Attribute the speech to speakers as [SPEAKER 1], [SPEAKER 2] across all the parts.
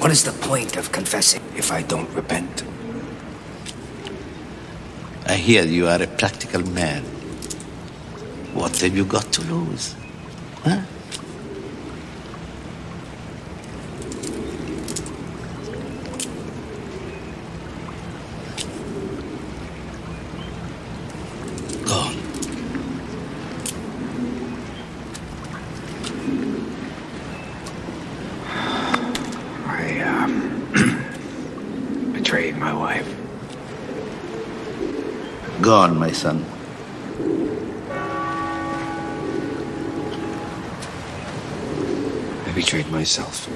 [SPEAKER 1] What is the point of confessing if I don't repent?
[SPEAKER 2] I hear you are a practical man. What have you got to lose? Huh? Go on.
[SPEAKER 1] I betrayed my wife.
[SPEAKER 2] Go on, my son.
[SPEAKER 1] I betrayed myself.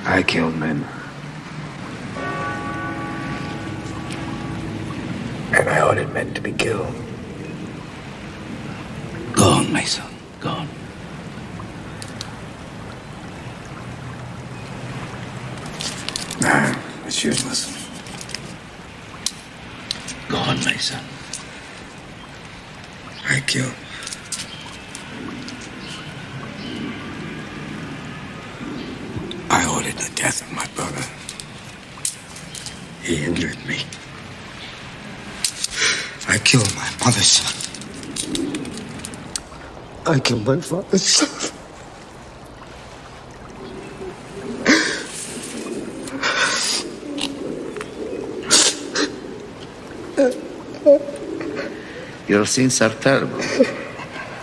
[SPEAKER 1] I killed men. And I ordered men to be killed.
[SPEAKER 2] Go on, my son. Go on.
[SPEAKER 1] Nah, it's useless.
[SPEAKER 2] Go on, my son.
[SPEAKER 1] I killed. I ordered the death of my brother. He injured me. I killed my mother's son. I killed my father's son.
[SPEAKER 2] Your sins are terrible,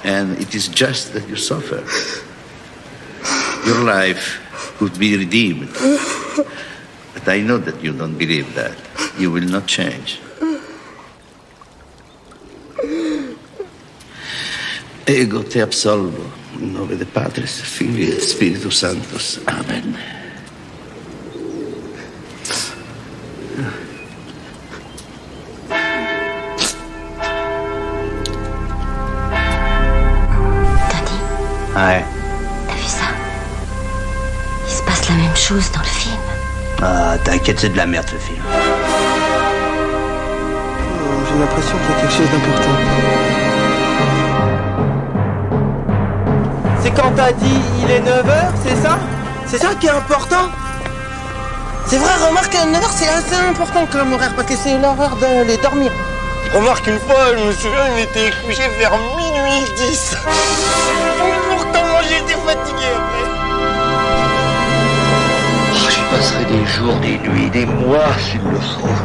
[SPEAKER 2] and it is just that you suffer. Your life could be redeemed, but I know that you don't believe that. You will not change. Ego te absolvo, in nome de Patris, Filii et Spiritus Sanctus. Amen.
[SPEAKER 3] Ouais.
[SPEAKER 4] T'as vu ça? Il se passe la même chose dans le film.
[SPEAKER 3] Ah, t'inquiète, c'est de la merde ce film.
[SPEAKER 5] J'ai l'impression qu'il y a quelque chose d'important. C'est quand t'as dit il est 9h, c'est ça? C'est ça qui est important? C'est vrai, remarque, 9h c'est assez important comme horaire parce que c'est l'heure d'aller dormir. Remarque, une fois, je me souviens, il était couché vers minuit 10. Pourtant, moi j'étais fatigué après.
[SPEAKER 3] Oh, j'y passerai des jours, des nuits, des mois s'il le faut.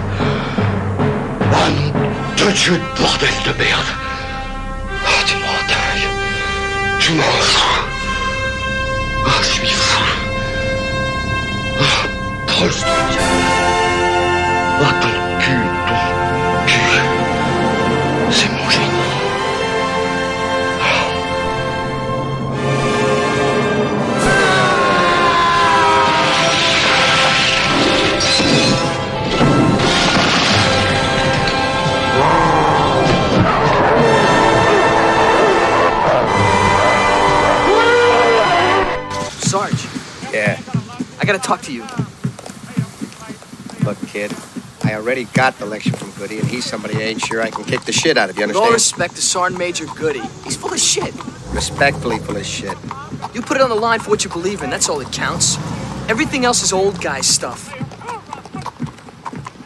[SPEAKER 3] Oh nom de Dieu de bordel de merde. Oh, tu m'en dingue. Je m'en fous. Oh, je suis fou. Oh, trop le truc. Oh, ton cul. C'est mon génie.
[SPEAKER 6] Sarge.
[SPEAKER 7] Yeah.
[SPEAKER 6] I gotta talk to you.
[SPEAKER 7] Look, kid, I already got the lecture from Goody, and he's somebody I ain't sure I can kick the shit out of, you
[SPEAKER 6] With
[SPEAKER 7] understand?
[SPEAKER 6] all respect to Sergeant Major Goody, he's full of shit.
[SPEAKER 7] Respectfully full of shit.
[SPEAKER 6] You put it on the line for what you believe in, that's all that counts. Everything else is old guy stuff.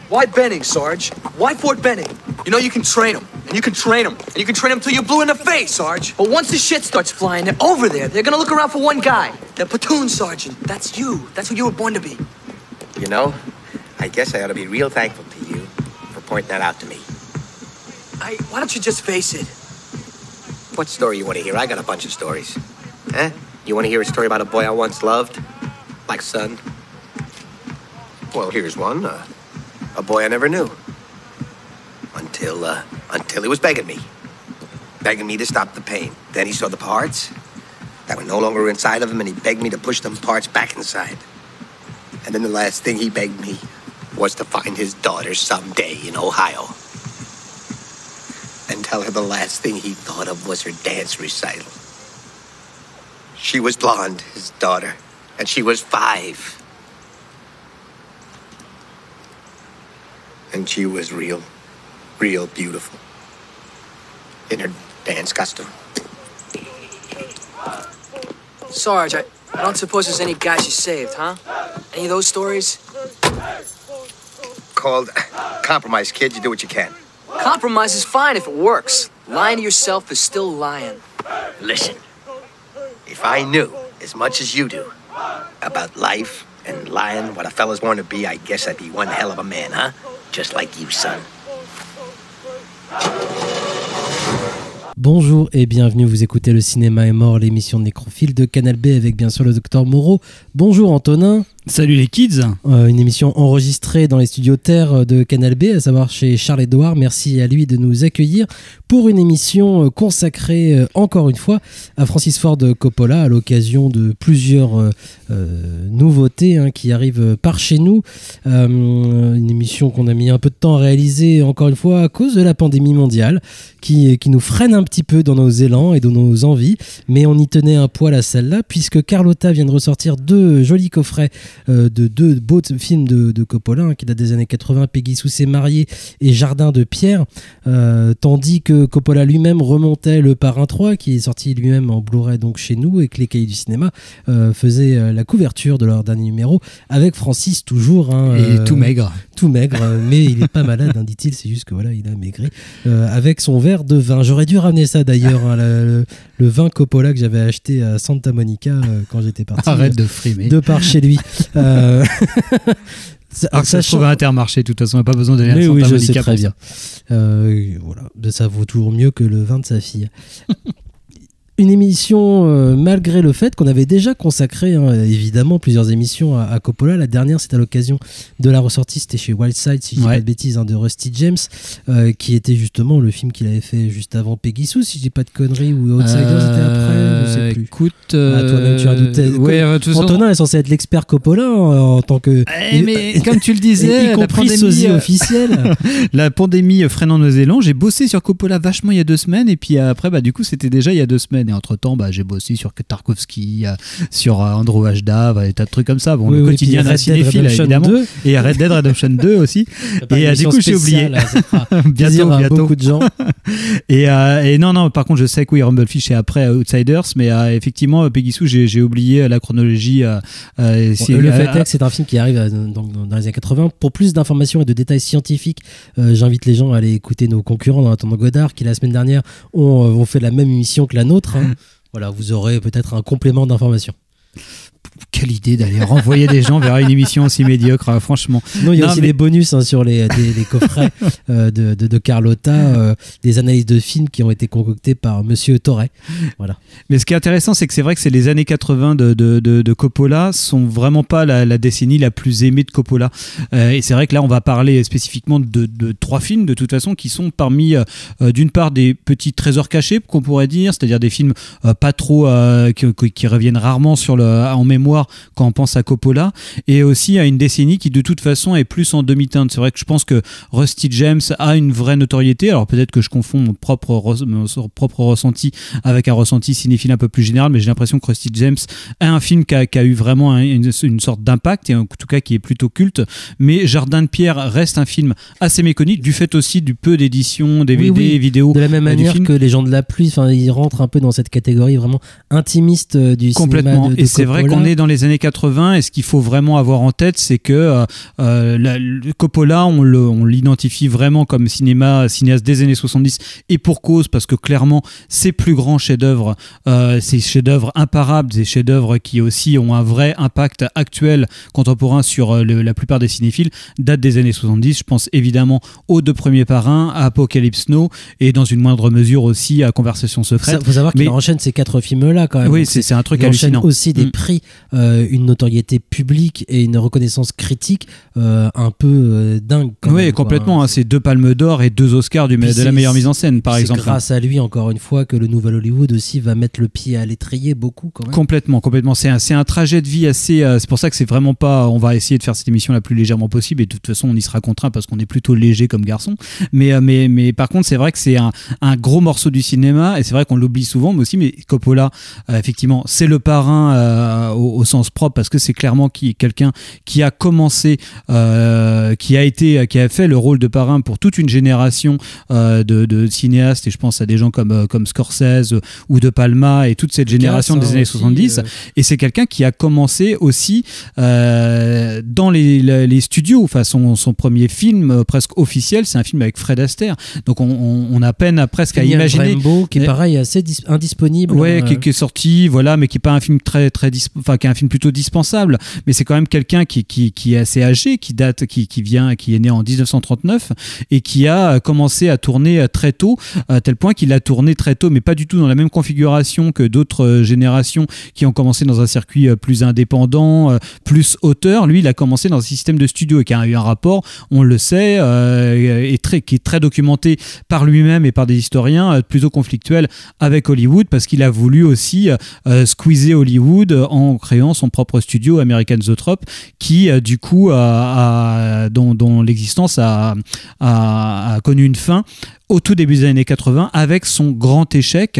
[SPEAKER 6] Why Benning, Sarge? Why Fort Benning? You know you can train them, and you can train them, and you can train them till you're blue in the face, Sarge. But once the shit starts flying, they're over there. They're gonna look around for one guy. The platoon sergeant. That's you. That's what you were born to be.
[SPEAKER 7] You know, I guess I ought to be real thankful to you for pointing that out to me.
[SPEAKER 6] Why don't you just face it?
[SPEAKER 7] What story you want to hear? I got a bunch of stories. Huh? You want to hear a story about a boy I once loved? Like son? Well, here's one. A boy I never knew. Until he was begging me to stop the pain. Then he saw the parts that were no longer inside of him, and he begged me to push them parts back inside. And then the last thing he begged me was to find his daughter someday in Ohio and tell her the last thing he thought of was her dance recital. She was blonde, his daughter, and she was 5. And she was real beautiful in her dance costume.
[SPEAKER 6] Sarge, I don't suppose there's any guys you saved, huh? Any of those stories?
[SPEAKER 7] Called compromise, kid. You do what you can.
[SPEAKER 6] Compromise is fine if it works. Lying to yourself is still lying.
[SPEAKER 7] Listen, if I knew as much as you do about life and lying, what a fella's born to be, I guess I'd be one hell of a man, huh? Just like you, son.
[SPEAKER 8] Bonjour et bienvenue, vous écoutez Le Cinéma est mort, l'émission de Nécrophile de Canal B avec bien sûr le Dr Moreau. Bonjour Antonin.
[SPEAKER 9] Salut les kids.
[SPEAKER 8] Une émission enregistrée dans les studios Terre de Canal B, à savoir chez Charles-Édouard. Merci à lui de nous accueillir pour une émission consacrée encore une fois à Francis Ford Coppola à l'occasion de plusieurs nouveautés qui arrivent par chez nous. Une émission qu'on a mis un peu de temps à réaliser encore une fois à cause de la pandémie mondiale qui nous freine un petit peu dans nos élans et dans nos envies, mais on y tenait un poil à celle-là puisque Carlotta vient de ressortir deux jolis coffrets de deux beaux films de Coppola qui datent des années 80, Peggy Sue s'est mariée et Jardin de pierre, tandis que Coppola lui-même remontait Le Parrain 3 qui est sorti lui-même en Blu-ray donc chez nous et que les Cahiers du cinéma faisaient la couverture de leur dernier numéro avec Francis toujours
[SPEAKER 9] et tout maigre,
[SPEAKER 8] mais il est pas malade dit-il, c'est juste que voilà il a maigri avec son verre de vin. J'aurais dû ramener ça d'ailleurs le vin Coppola que j'avais acheté à Santa Monica quand j'étais parti.
[SPEAKER 9] Arrête de frimer.
[SPEAKER 8] De par chez lui.
[SPEAKER 9] Alors ça se trouve à Intermarché, de toute façon, on n'a pas besoin d'aller à Santa Monica.
[SPEAKER 8] Oui, je sais très bien. Voilà. Ça vaut toujours mieux que le vin de sa fille. Une émission, malgré le fait qu'on avait déjà consacré évidemment plusieurs émissions à Coppola. La dernière, c'était à l'occasion de la ressortie, c'était chez Wildside, si je dis pas de bêtises, de Rusty James, qui était justement le film qu'il avait fait juste avant Peggy Sue, si je dis pas de conneries, ou Outsiders c'était après, je sais plus.
[SPEAKER 9] Écoute,
[SPEAKER 8] toi-même tu as douté. Antonin est censé être l'expert Coppola en tant que.
[SPEAKER 9] Mais comme tu le disais,
[SPEAKER 8] y compris sosie officiel.
[SPEAKER 9] La pandémie freinant nos élans, j'ai bossé sur Coppola vachement il y a 2 semaines, et puis après, du coup, c'était déjà il y a 2 semaines. Et entre-temps, j'ai bossé sur Tarkovsky, sur Andrew H. des tas de trucs comme ça. Bon, le quotidien d'un cinéphile, évidemment. 2. Et Red Dead Redemption 2 aussi. Et du coup, j'ai oublié. bientôt.
[SPEAKER 8] Beaucoup de gens.
[SPEAKER 9] et non, par contre, je sais que oui, Rumblefish est après Outsiders, mais effectivement, Peggy Sue, j'ai oublié la chronologie.
[SPEAKER 8] Le fait est que c'est un film qui arrive dans les années 80. Pour plus d'informations et de détails scientifiques, j'invite les gens à aller écouter nos concurrents dans Attendant Godard, qui la semaine dernière ont fait la même émission que la nôtre. Voilà, vous aurez peut-être un complément d'information.
[SPEAKER 9] Quelle idée d'aller renvoyer des gens vers une émission aussi médiocre, franchement.
[SPEAKER 8] Non, il y a aussi des bonus sur les coffrets de Carlotta, des analyses de films qui ont été concoctées par Monsieur Torre. Voilà.
[SPEAKER 9] Mais ce qui est intéressant, c'est que c'est vrai que c'est les années 80 de Coppola sont vraiment pas la décennie la plus aimée de Coppola. Et c'est vrai que là, on va parler spécifiquement de 3 films, de toute façon, qui sont parmi, d'une part, des petits trésors cachés, qu'on pourrait dire, c'est-à-dire des films pas trop, qui reviennent rarement en mémoire quand on pense à Coppola, et aussi à une décennie qui de toute façon est plus en demi-teinte. C'est vrai que je pense que Rusty James a une vraie notoriété, alors peut-être que je confonds mon propre ressenti avec un ressenti cinéphile un peu plus général, mais j'ai l'impression que Rusty James a un film qui a eu vraiment une sorte d'impact, et en tout cas qui est plutôt culte, mais Jardin de pierre reste un film assez méconnu, du fait aussi du peu d'éditions, DVD, vidéo.
[SPEAKER 8] De la même manière que Les gens de la pluie, ils rentrent un peu dans cette catégorie vraiment intimiste du
[SPEAKER 9] complètement
[SPEAKER 8] cinéma de
[SPEAKER 9] et c'est
[SPEAKER 8] Coppola.
[SPEAKER 9] Vrai qu'on est dans les années 80, et ce qu'il faut vraiment avoir en tête, c'est que Coppola, on l'identifie vraiment comme cinéaste des années 70, et pour cause, parce que clairement ses plus grands chefs-d'œuvre, ces chefs-d'œuvre imparables, des chefs-d'œuvre qui aussi ont un vrai impact actuel, contemporain sur la plupart des cinéphiles, datent des années 70. Je pense évidemment aux 2 premiers parrains, à Apocalypse Now, et dans une moindre mesure aussi à Conversation secrète.
[SPEAKER 8] Il faut savoir qu'il enchaîne ces 4 films-là quand même.
[SPEAKER 9] Oui, c'est un truc hallucinant.
[SPEAKER 8] Il aussi des prix, une notoriété publique et une reconnaissance critique un peu dingue.
[SPEAKER 9] Oui, complètement. C'est 2 Palmes d'Or et 2 Oscars de la meilleure mise en scène, par exemple.
[SPEAKER 8] C'est grâce à lui, encore une fois, que le Nouvel Hollywood aussi va mettre le pied à l'étrier beaucoup quand même.
[SPEAKER 9] Complètement. C'est un trajet de vie assez. C'est pour ça que c'est vraiment pas. On va essayer de faire cette émission la plus légèrement possible, et de toute façon, on y sera contraint parce qu'on est plutôt léger comme garçon. Mais par contre, c'est vrai que c'est un gros morceau du cinéma, et c'est vrai qu'on l'oublie souvent, mais Coppola, effectivement, c'est le parrain au au sens propre, parce que c'est clairement quelqu'un qui a commencé, qui a fait le rôle de parrain pour toute une génération de cinéastes, et je pense à des gens comme Scorsese ou De Palma et toute cette génération des années 70. Et c'est quelqu'un qui a commencé aussi dans les studios. Enfin, son premier film presque officiel, c'est un film avec Fred Astaire. Donc on a peine presque à imaginer.
[SPEAKER 8] Rainbow, qui est pareil, assez indisponible.
[SPEAKER 9] Ouais, qui est sorti, voilà, mais qui est pas un film qui est un film plutôt dispensable. Mais c'est quand même quelqu'un qui est assez âgé, qui est né en 1939 et qui a commencé à tourner très tôt, à tel point qu'il a tourné très tôt, mais pas du tout dans la même configuration que d'autres générations qui ont commencé dans un circuit plus indépendant, plus auteur. Lui, il a commencé dans un système de studio et qui a eu un rapport, on le sait, qui est très documenté par lui-même et par des historiens, plutôt conflictuel avec Hollywood, parce qu'il a voulu aussi squeezer Hollywood en créant son propre studio, American Zoetrope, qui du coup dont l'existence a connu une fin au tout début des années 80 avec son grand échec,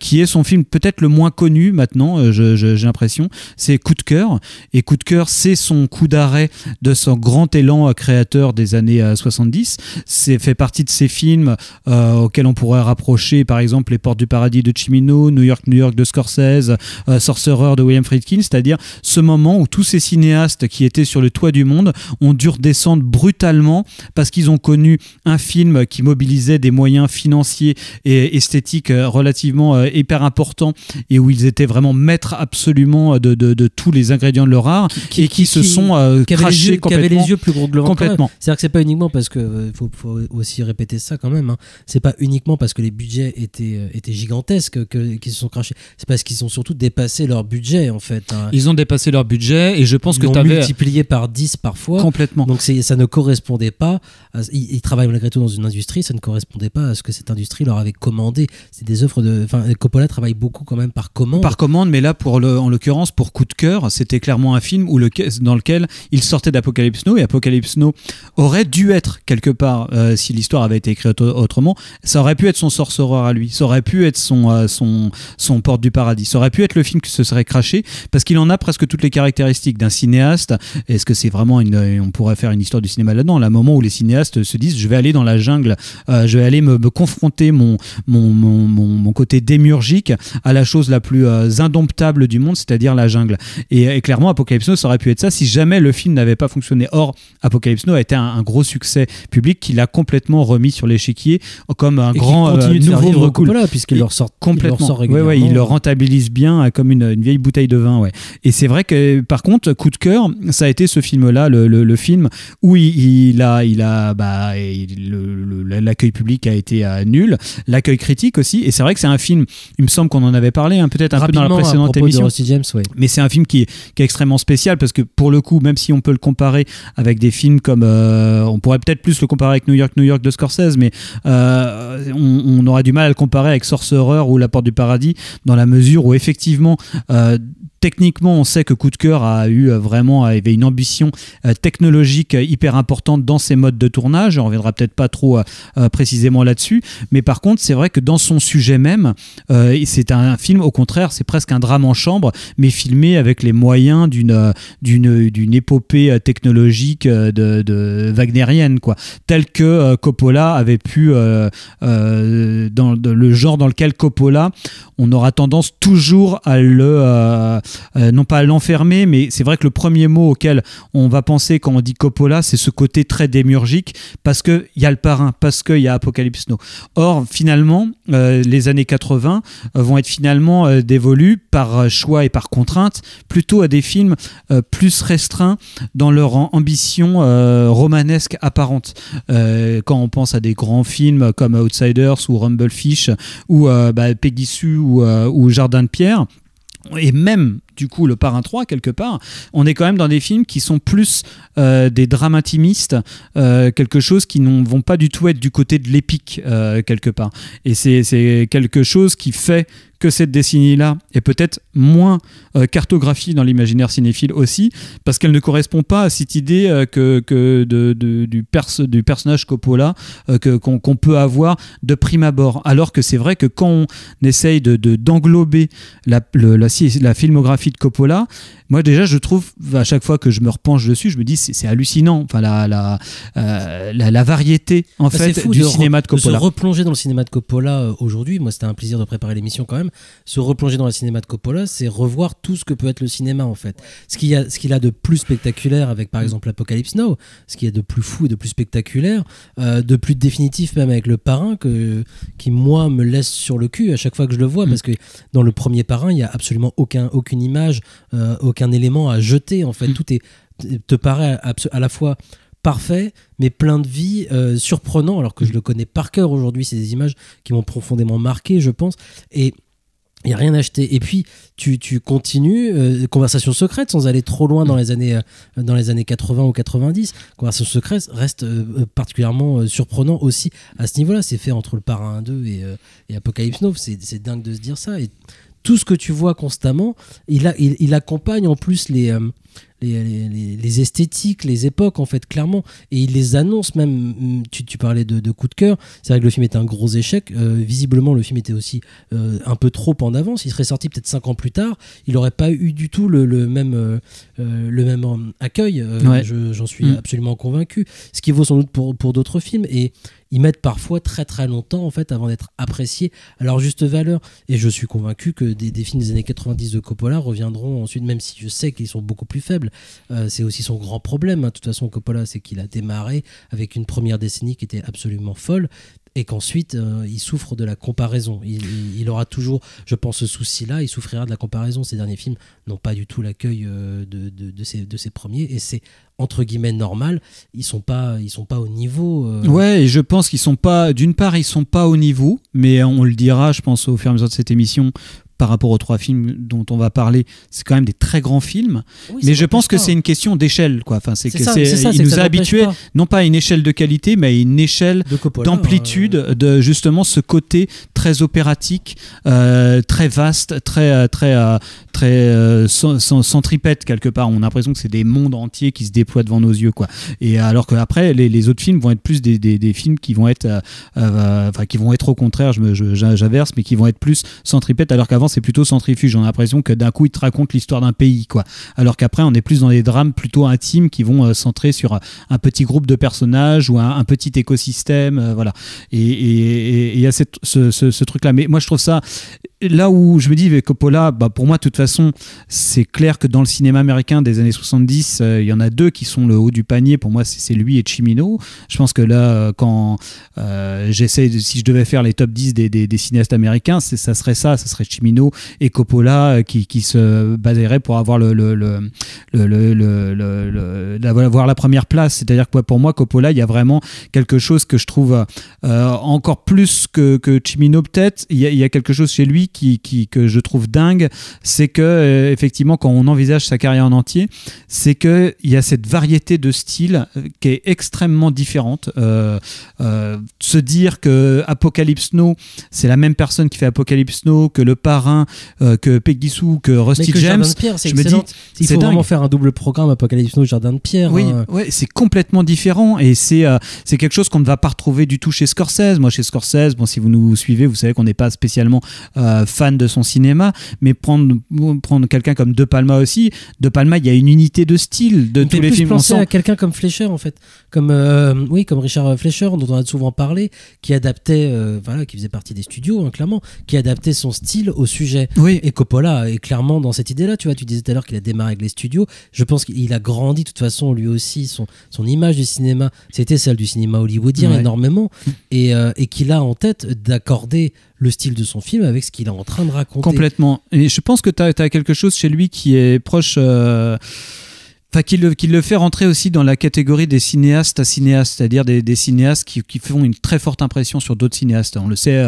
[SPEAKER 9] qui est son film peut-être le moins connu maintenant, j'ai l'impression, c'est Coup de cœur. Et Coup de cœur, c'est son coup d'arrêt de son grand élan créateur des années 70. C'est fait partie de ces films auxquels on pourrait rapprocher par exemple Les Portes du Paradis de Cimino, New York de Scorsese, Sorcerer de William Friedkin, c'est-à-dire ce moment où tous ces cinéastes qui étaient sur le toit du monde ont dû redescendre brutalement parce qu'ils ont connu un film qui mobilisait des moyens financiers et esthétiques relativement hyper importants, et où ils étaient vraiment maîtres absolument de tous les ingrédients de leur art, qui se sont crachés complètement. Qui avaient les yeux plus gros que le ventre.
[SPEAKER 8] Complètement. C'est-à-dire que c'est pas uniquement parce que faut aussi répéter ça quand même, hein. C'est pas uniquement parce que les budgets étaient gigantesques qu'ils se sont crachés. C'est parce qu'ils ont surtout dépassé leur budget en fait, hein.
[SPEAKER 9] Ils ont dépassé leur budget, et je pense que tu avais
[SPEAKER 8] multiplié par 10 parfois.
[SPEAKER 9] Complètement.
[SPEAKER 8] Donc ça ne correspondait pas. Ils travaillent malgré tout dans une industrie, ça ne correspondait pas à ce que cette industrie leur avait commandé. C'est des œuvres Coppola travaille beaucoup quand même par commande.
[SPEAKER 9] Par commande, mais là, en l'occurrence, pour Coup de cœur, c'était clairement un film dans lequel il sortait d'Apocalypse Now, et Apocalypse Now aurait dû être quelque part, si l'histoire avait été écrite autrement, ça aurait pu être son Sorcerer à lui, ça aurait pu être son Porte du Paradis, ça aurait pu être le film qui se serait craché, parce qu'il en a presque toutes les caractéristiques d'un cinéaste. Est-ce que c'est vraiment on pourrait faire une histoire du cinéma là-dedans, là, un moment où les cinéastes se disent je vais aller dans la jungle, je vais aller me confronter mon côté démiurgique à la chose la plus indomptable du monde, c'est-à-dire la jungle. Et clairement, Apocalypse Now, ça aurait pu être ça si jamais le film n'avait pas fonctionné. Or, Apocalypse Now a été un gros succès public qui l'a complètement remis sur l'échiquier comme un grand nouveau
[SPEAKER 8] Coppola, puisqu'il leur sort complètement.
[SPEAKER 9] Ouais, il le rentabilise bien comme une vieille bouteille de vin. Ouais. Et c'est vrai que par contre, Coup de cœur, ça a été ce film-là, le film où l'accueil public a été nul, l'accueil critique aussi, et c'est vrai que c'est un film, il me semble qu'on en avait parlé peut-être un peu dans la précédente émission,
[SPEAKER 8] James, ouais.
[SPEAKER 9] Mais c'est un film qui est extrêmement spécial, parce que pour le coup, même si on peut le comparer avec des films comme on pourrait peut-être plus le comparer avec New York de Scorsese, mais on aurait du mal à le comparer avec Sorcerer ou La Porte du Paradis, dans la mesure où effectivement techniquement, on sait que Coup de cœur avait une ambition technologique hyper importante dans ses modes de tournage. On reviendra peut-être pas trop précisément là-dessus, mais par contre, c'est vrai que dans son sujet même, c'est un film, au contraire, c'est presque un drame en chambre, mais filmé avec les moyens d'une épopée technologique de wagnérienne, quoi, tel que Coppola avait pu dans le genre dans lequel Coppola, on aura tendance toujours à non pas à l'enfermer, mais c'est vrai que le premier mot auquel on va penser quand on dit Coppola, c'est ce côté très démiurgique, parce qu'il y a le parrain, parce qu'il y a Apocalypse Now. Or, finalement, les années 80 vont être finalement dévolues par choix et par contrainte plutôt à des films plus restreints dans leur ambition romanesque apparente. Quand on pense à des grands films comme Outsiders ou Rumblefish ou Peggy Sue ou Jardin de Pierre, et même du coup Le Parrain 3 quelque part, on est quand même dans des films qui sont plus des drames intimistes, quelque chose qui ne vont pas du tout être du côté de l'épique quelque part, et c'est quelque chose qui fait que cette décennie-là est peut-être moins cartographiée dans l'imaginaire cinéphile aussi, parce qu'elle ne correspond pas à cette idée du personnage Coppola qu'on peut avoir de prime abord, alors que c'est vrai que quand on essaye d'englober la filmographie filmographie de Coppola, moi déjà je trouve, à chaque fois que je me repenche dessus, je me dis c'est hallucinant, enfin la variété en fait
[SPEAKER 8] fou
[SPEAKER 9] du cinéma de Coppola.
[SPEAKER 8] De se replonger dans le cinéma de Coppola aujourd'hui, moi c'était un plaisir de préparer l'émission quand même, se replonger dans le cinéma de Coppola, c'est revoir tout ce que peut être le cinéma en fait. Ce qu'il a de plus spectaculaire avec par exemple Apocalypse Now, ce qu'il y a de plus fou et de plus spectaculaire, de plus définitif même avec Le Parrain, qui moi me laisse sur le cul à chaque fois que je le vois, parce que dans le premier Parrain il n'y a absolument aucune image, aucun élément à jeter en fait, tout te paraît à la fois parfait mais plein de vie, surprenant, alors que je le connais par cœur aujourd'hui. C'est des images qui m'ont profondément marqué, je pense, et il n'y a rien à acheter. Et puis tu continues, Conversation secrète, sans aller trop loin dans les années 80 ou 90. Conversation secrète reste particulièrement surprenant aussi à ce niveau-là. C'est fait entre Le Parrain 2 et Apocalypse Now. C'est dingue de se dire ça. Et tout ce que tu vois constamment, il accompagne en plus les esthétiques, les époques en fait, clairement, et il les annonce même. Tu parlais de coup de cœur, c'est vrai que le film était un gros échec, visiblement le film était aussi un peu trop en avance. Il serait sorti peut-être 5 ans plus tard, il n'aurait pas eu du tout le même accueil, j'en suis absolument convaincu, ce qui vaut sans doute pour d'autres films, et ils mettent parfois très très longtemps en fait avant d'être appréciés à leur juste valeur, et je suis convaincu que des films des années 90 de Coppola reviendront ensuite, même si je sais qu'ils sont beaucoup plus faibles. C'est aussi son grand problème, de toute façon, Coppola, c'est qu'il a démarré avec une première décennie qui était absolument folle, et qu'ensuite il souffre de la comparaison. Il aura toujours, je pense, ce souci-là, il souffrira de la comparaison. Ces derniers films n'ont pas du tout l'accueil de ces premiers, et c'est entre guillemets normal. Ils sont pas au niveau.
[SPEAKER 9] Ouais, et je pense qu'ils sont pas, d'une part, ils sont pas au niveau, mais on le dira, je pense, au fur et à mesure de cette émission. Par rapport aux 3 films dont on va parler, c'est quand même des très grands films, mais je pense que c'est une question d'échelle, quoi. Enfin, il nous a habitués non pas à une échelle de qualité, mais à une échelle d'amplitude, de justement ce côté très opératique, très vaste, très centripète quelque part. On a l'impression que c'est des mondes entiers qui se déploient devant nos yeux, quoi. Et alors qu'après, les autres films vont être plus des films qui vont être, qui vont être au contraire, j'inverse, mais qui vont être plus centripètes, alors qu'avant c'est plutôt centrifuge. On a l'impression que d'un coup ils te racontent l'histoire d'un pays, quoi. Alors qu'après on est plus dans des drames plutôt intimes qui vont centrer sur un petit groupe de personnages ou un petit écosystème, voilà. Et il y a ce truc là. Mais moi je trouve ça, là où je me dis Coppola, pour moi de toute façon c'est clair que dans le cinéma américain des années 70 il y en a 2 qui sont le haut du panier. Pour moi c'est lui et Cimino. Je pense que là quand si je devais faire les top 10 des cinéastes américains, ça serait Cimino et Coppola qui se baseraient pour avoir avoir la première place. C'est-à-dire que pour moi Coppola, il y a vraiment quelque chose que je trouve encore plus que Cimino peut-être. Il y a quelque chose chez lui que je trouve dingue, c'est que effectivement quand on envisage sa carrière en entier, c'est que il y a cette variété de styles qui est extrêmement différente. Se dire que Apocalypse Now, c'est la même personne qui fait Apocalypse Now, que Le Parrain, que Peggy Sue, que Rusty James,
[SPEAKER 8] je me dis il faut vraiment faire un double programme Apocalypse Now, Jardin de Pierre.
[SPEAKER 9] Oui, ouais, c'est complètement différent, et c'est quelque chose qu'on ne va pas retrouver du tout chez Scorsese. Moi, chez Scorsese, si vous nous suivez, vous savez qu'on n'est pas spécialement fan de son cinéma, mais prendre quelqu'un comme De Palma aussi. De Palma, il y a une unité de style de tous les films.
[SPEAKER 8] On penser à quelqu'un comme Fleischer en fait, comme Richard Fleischer, dont on a souvent parlé, qui adaptait, qui faisait partie des studios, clairement, qui adaptait son style au sujet.
[SPEAKER 9] Oui.
[SPEAKER 8] Et Coppola est clairement dans cette idée-là. Tu vois, tu disais tout à l'heure qu'il a démarré avec les studios. Je pense qu'il a grandi de toute façon lui aussi. Son image du cinéma, c'était celle du cinéma hollywoodien énormément, et qu'il a en tête d'accorder le style de son film avec ce qu'il est en train de raconter.
[SPEAKER 9] Complètement. Et je pense que tu as quelque chose chez lui qui est proche... Qui le fait rentrer aussi dans la catégorie des cinéastes à cinéastes, c'est-à-dire des cinéastes qui font une très forte impression sur d'autres cinéastes. On le sait,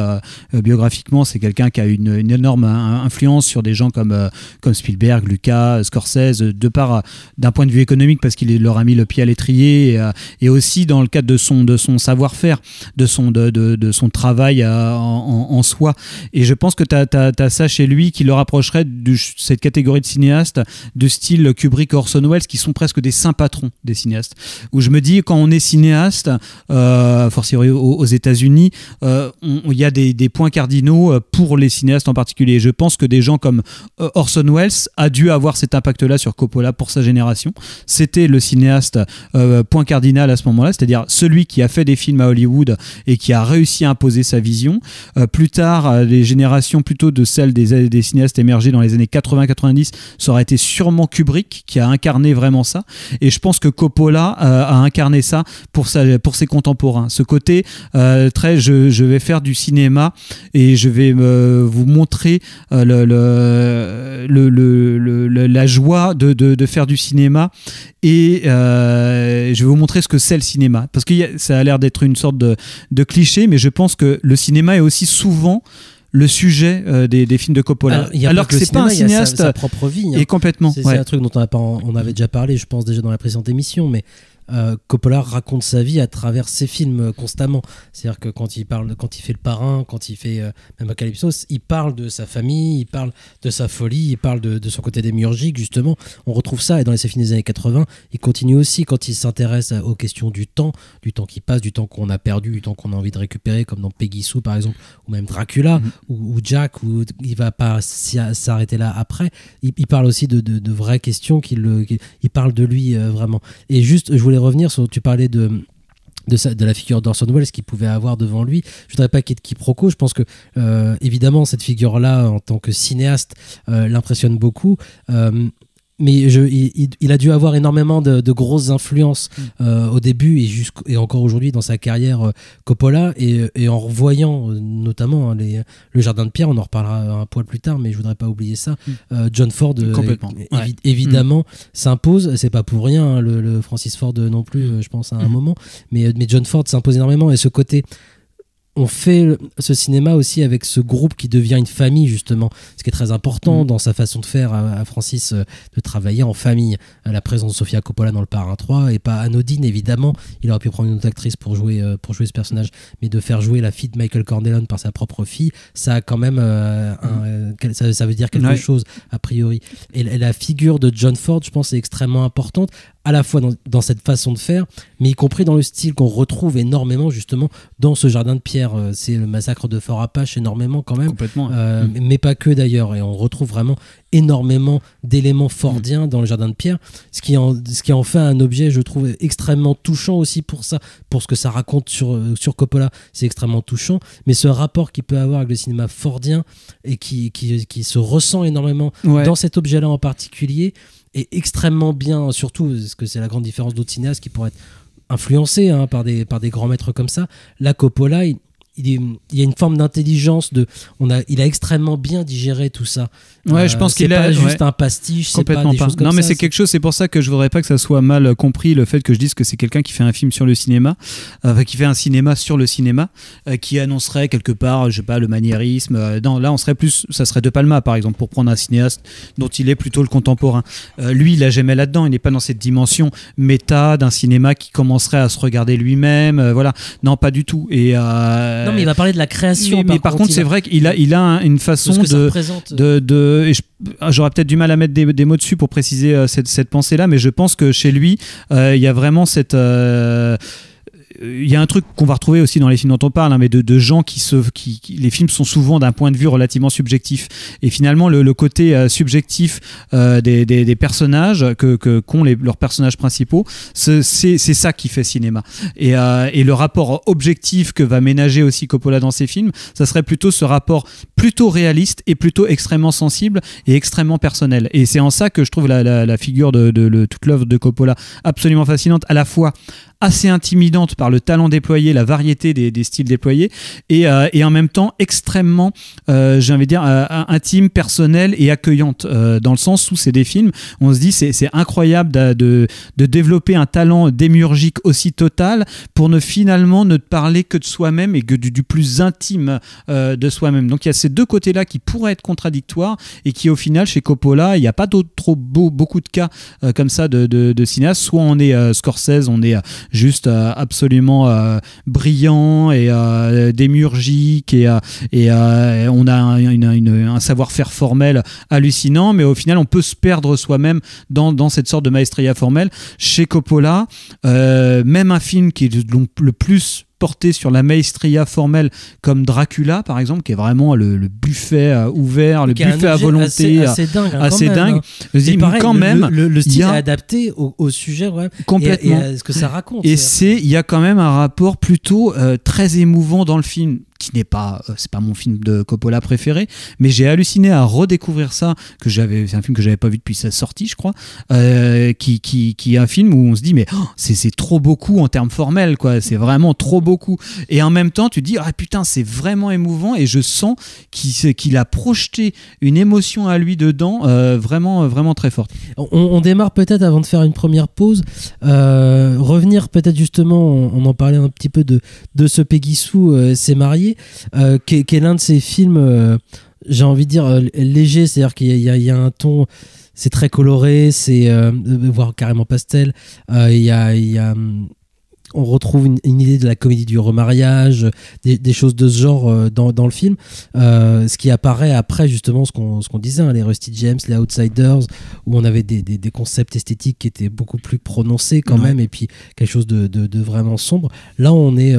[SPEAKER 9] biographiquement, c'est quelqu'un qui a une énorme influence sur des gens comme Spielberg, Lucas, Scorsese, d'un point de vue économique, parce qu'il leur a mis le pied à l'étrier, et aussi dans le cadre de son savoir-faire, de son travail en soi. Et je pense que t'as ça chez lui qui le rapprocherait de cette catégorie de cinéastes de style Kubrick, Orson Welles, qui qui sont presque des saints patrons des cinéastes. Où je me dis, quand on est cinéaste, forcément aux États-Unis, il y a des points cardinaux pour les cinéastes en particulier. Je pense que des gens comme Orson Welles a dû avoir cet impact-là sur Coppola pour sa génération. C'était le cinéaste point cardinal à ce moment-là, c'est-à-dire celui qui a fait des films à Hollywood et qui a réussi à imposer sa vision. Plus tard, les générations plutôt de celles des cinéastes émergés dans les années 80-90, ça aurait été sûrement Kubrick qui a incarné vraiment ça. Et je pense que Coppola a incarné ça pour ses contemporains. Ce côté très, je vais faire du cinéma et je vais vous montrer la joie de faire du cinéma et je vais vous montrer ce que c'est le cinéma. Parce que ça a l'air d'être une sorte de cliché, mais je pense que le cinéma est aussi souvent le sujet des films de Coppola. Alors que c'est pas un cinéaste,
[SPEAKER 8] sa propre vie.
[SPEAKER 9] Et complètement.
[SPEAKER 8] C'est un truc dont on avait déjà parlé, je pense déjà dans la précédente émission, mais Coppola raconte sa vie à travers ses films constamment. C'est-à-dire que quand il fait Le Parrain, quand il fait même Apocalypse, il parle de sa famille, il parle de sa folie, il parle de son côté démiurgique, justement. On retrouve ça, et dans ses films des années 80, il continue aussi quand il s'intéresse aux questions du temps qui passe, du temps qu'on a perdu, du temps qu'on a envie de récupérer, comme dans Peggy Sue par exemple, ou même Dracula, ou Jack, où il va pas s'arrêter là après. Il parle aussi de vraies questions, il parle de lui vraiment. Et juste, je voulais revenir sur, tu parlais de la figure d'Orson Welles qu'il pouvait avoir devant lui. Je voudrais pas qu'il y ait de quiproquo. Je pense que évidemment cette figure-là en tant que cinéaste l'impressionne beaucoup. Mais il a dû avoir énormément de grosses influences au début et encore aujourd'hui dans sa carrière Coppola, et en revoyant notamment le Jardin de Pierre, on en reparlera un poil plus tard, mais je voudrais pas oublier ça. John Ford évidemment s'impose. C'est pas pour rien le Francis Ford non plus, je pense à un moment, mais John Ford s'impose énormément, et ce côté, on fait ce cinéma aussi avec ce groupe qui devient une famille, justement. Ce qui est très important dans sa façon de faire à Francis, de travailler en famille. La présence de Sofia Coppola dans Le Parrain 3 est pas anodine, évidemment. Il aurait pu prendre une autre actrice pour jouer ce personnage, mais de faire jouer la fille de Michael Corleone par sa propre fille, ça a quand même ça veut dire quelque chose, a priori. Et la figure de John Ford, je pense, est extrêmement importante, à la fois dans cette façon de faire, mais y compris dans le style qu'on retrouve énormément justement dans ce Jardin de Pierre. C'est le massacre de Fort Apache énormément quand même, mais pas que d'ailleurs, et on retrouve vraiment énormément d'éléments fordiens dans le Jardin de Pierre, ce qui en fait un objet, je trouve, extrêmement touchant aussi pour ça, pour ce que ça raconte sur Coppola. C'est extrêmement touchant, mais ce rapport qu'il peut avoir avec le cinéma fordien et qui se ressent énormément dans cet objet-là en particulier, est extrêmement bien, surtout parce que c'est la grande différence d'autres cinéastes qui pourraient être influencés par des grands maîtres comme ça. Là, Coppola, il y a une forme d'intelligence, il a extrêmement bien digéré tout ça.
[SPEAKER 9] Je pense qu'il
[SPEAKER 8] a juste un pastiche, c'est pas des choses comme ça.
[SPEAKER 9] Non, mais c'est quelque chose, c'est pour ça que je voudrais pas que ça soit mal compris, le fait que je dise que c'est quelqu'un qui fait un film sur le cinéma, qui fait un cinéma sur le cinéma, qui annoncerait quelque part, je sais pas, le maniérisme. Là, ça serait De Palma par exemple, pour prendre un cinéaste dont il est plutôt le contemporain. Lui, il a jamais là-dedans, il n'est pas dans cette dimension méta d'un cinéma qui commencerait à se regarder lui-même. Voilà, non, pas du tout. Et
[SPEAKER 8] non, mais il va parler de la création.
[SPEAKER 9] Mais par contre, c'est vrai qu'il a une façon j'aurais peut-être du mal à mettre des mots dessus pour préciser cette pensée-là, mais je pense que chez lui, il y a vraiment cette... il y a un truc qu'on va retrouver aussi dans les films dont on parle, mais de gens les films sont souvent d'un point de vue relativement subjectif, et finalement le côté subjectif des personnages qu'ont leurs personnages principaux, c'est ça qui fait cinéma, et le rapport objectif que va ménager aussi Coppola dans ses films, ça serait plutôt ce rapport plutôt réaliste et plutôt extrêmement sensible et extrêmement personnel, et c'est en ça que je trouve la figure de toute l'œuvre de Coppola absolument fascinante, à la fois assez intimidante par le talent déployé, la variété des styles déployés, et en même temps extrêmement, j'ai envie de dire, intime, personnelle et accueillante, dans le sens où c'est des films, on se dit c'est incroyable de développer un talent démiurgique aussi total pour finalement ne parler que de soi-même et que du plus intime de soi-même. Donc il y a ces deux côtés-là qui pourraient être contradictoires, et qui au final chez Coppola, il n'y a pas beaucoup de cas comme ça de cinéastes. Soit on est Scorsese, on est juste absolument brillant et démiurgique et on a un savoir-faire formel hallucinant, mais au final on peut se perdre soi-même dans cette sorte de maestria formelle. Chez Coppola, même un film qui est le plus porté sur la maestria formelle comme Dracula par exemple, qui est vraiment le buffet ouvert, le buffet à volonté
[SPEAKER 8] assez dingue.
[SPEAKER 9] Je dis,
[SPEAKER 8] pareil,
[SPEAKER 9] quand même
[SPEAKER 8] le style est adapté au sujet
[SPEAKER 9] complètement
[SPEAKER 8] et à ce que ça raconte.
[SPEAKER 9] Et il y a quand même un rapport plutôt très émouvant dans le film, qui n'est pas c'est pas mon film de Coppola préféré, mais j'ai halluciné à redécouvrir ça, c'est un film que j'avais pas vu depuis sa sortie, je crois, qui est un film où on se dit mais c'est trop beaucoup en termes formels, quoi, c'est vraiment trop beaucoup, et en même temps tu te dis ah putain c'est vraiment émouvant, et je sens qu'il a projeté une émotion à lui dedans, vraiment très forte.
[SPEAKER 8] On démarre peut-être, avant de faire une première pause, revenir peut-être justement, on en parlait un petit peu de ce Peggy Sue s'est marié, qui est l'un de ces films, j'ai envie de dire léger, c'est-à-dire qu'il y a un ton, c'est très coloré, c'est voire carrément pastel, il y a on retrouve une idée de la comédie du remariage, des choses de ce genre dans le film, ce qui apparaît après justement ce qu'on disait, hein, les Rusty James, les Outsiders, où on avait des concepts esthétiques qui étaient beaucoup plus prononcés quand même, et puis quelque chose de vraiment sombre. Là on est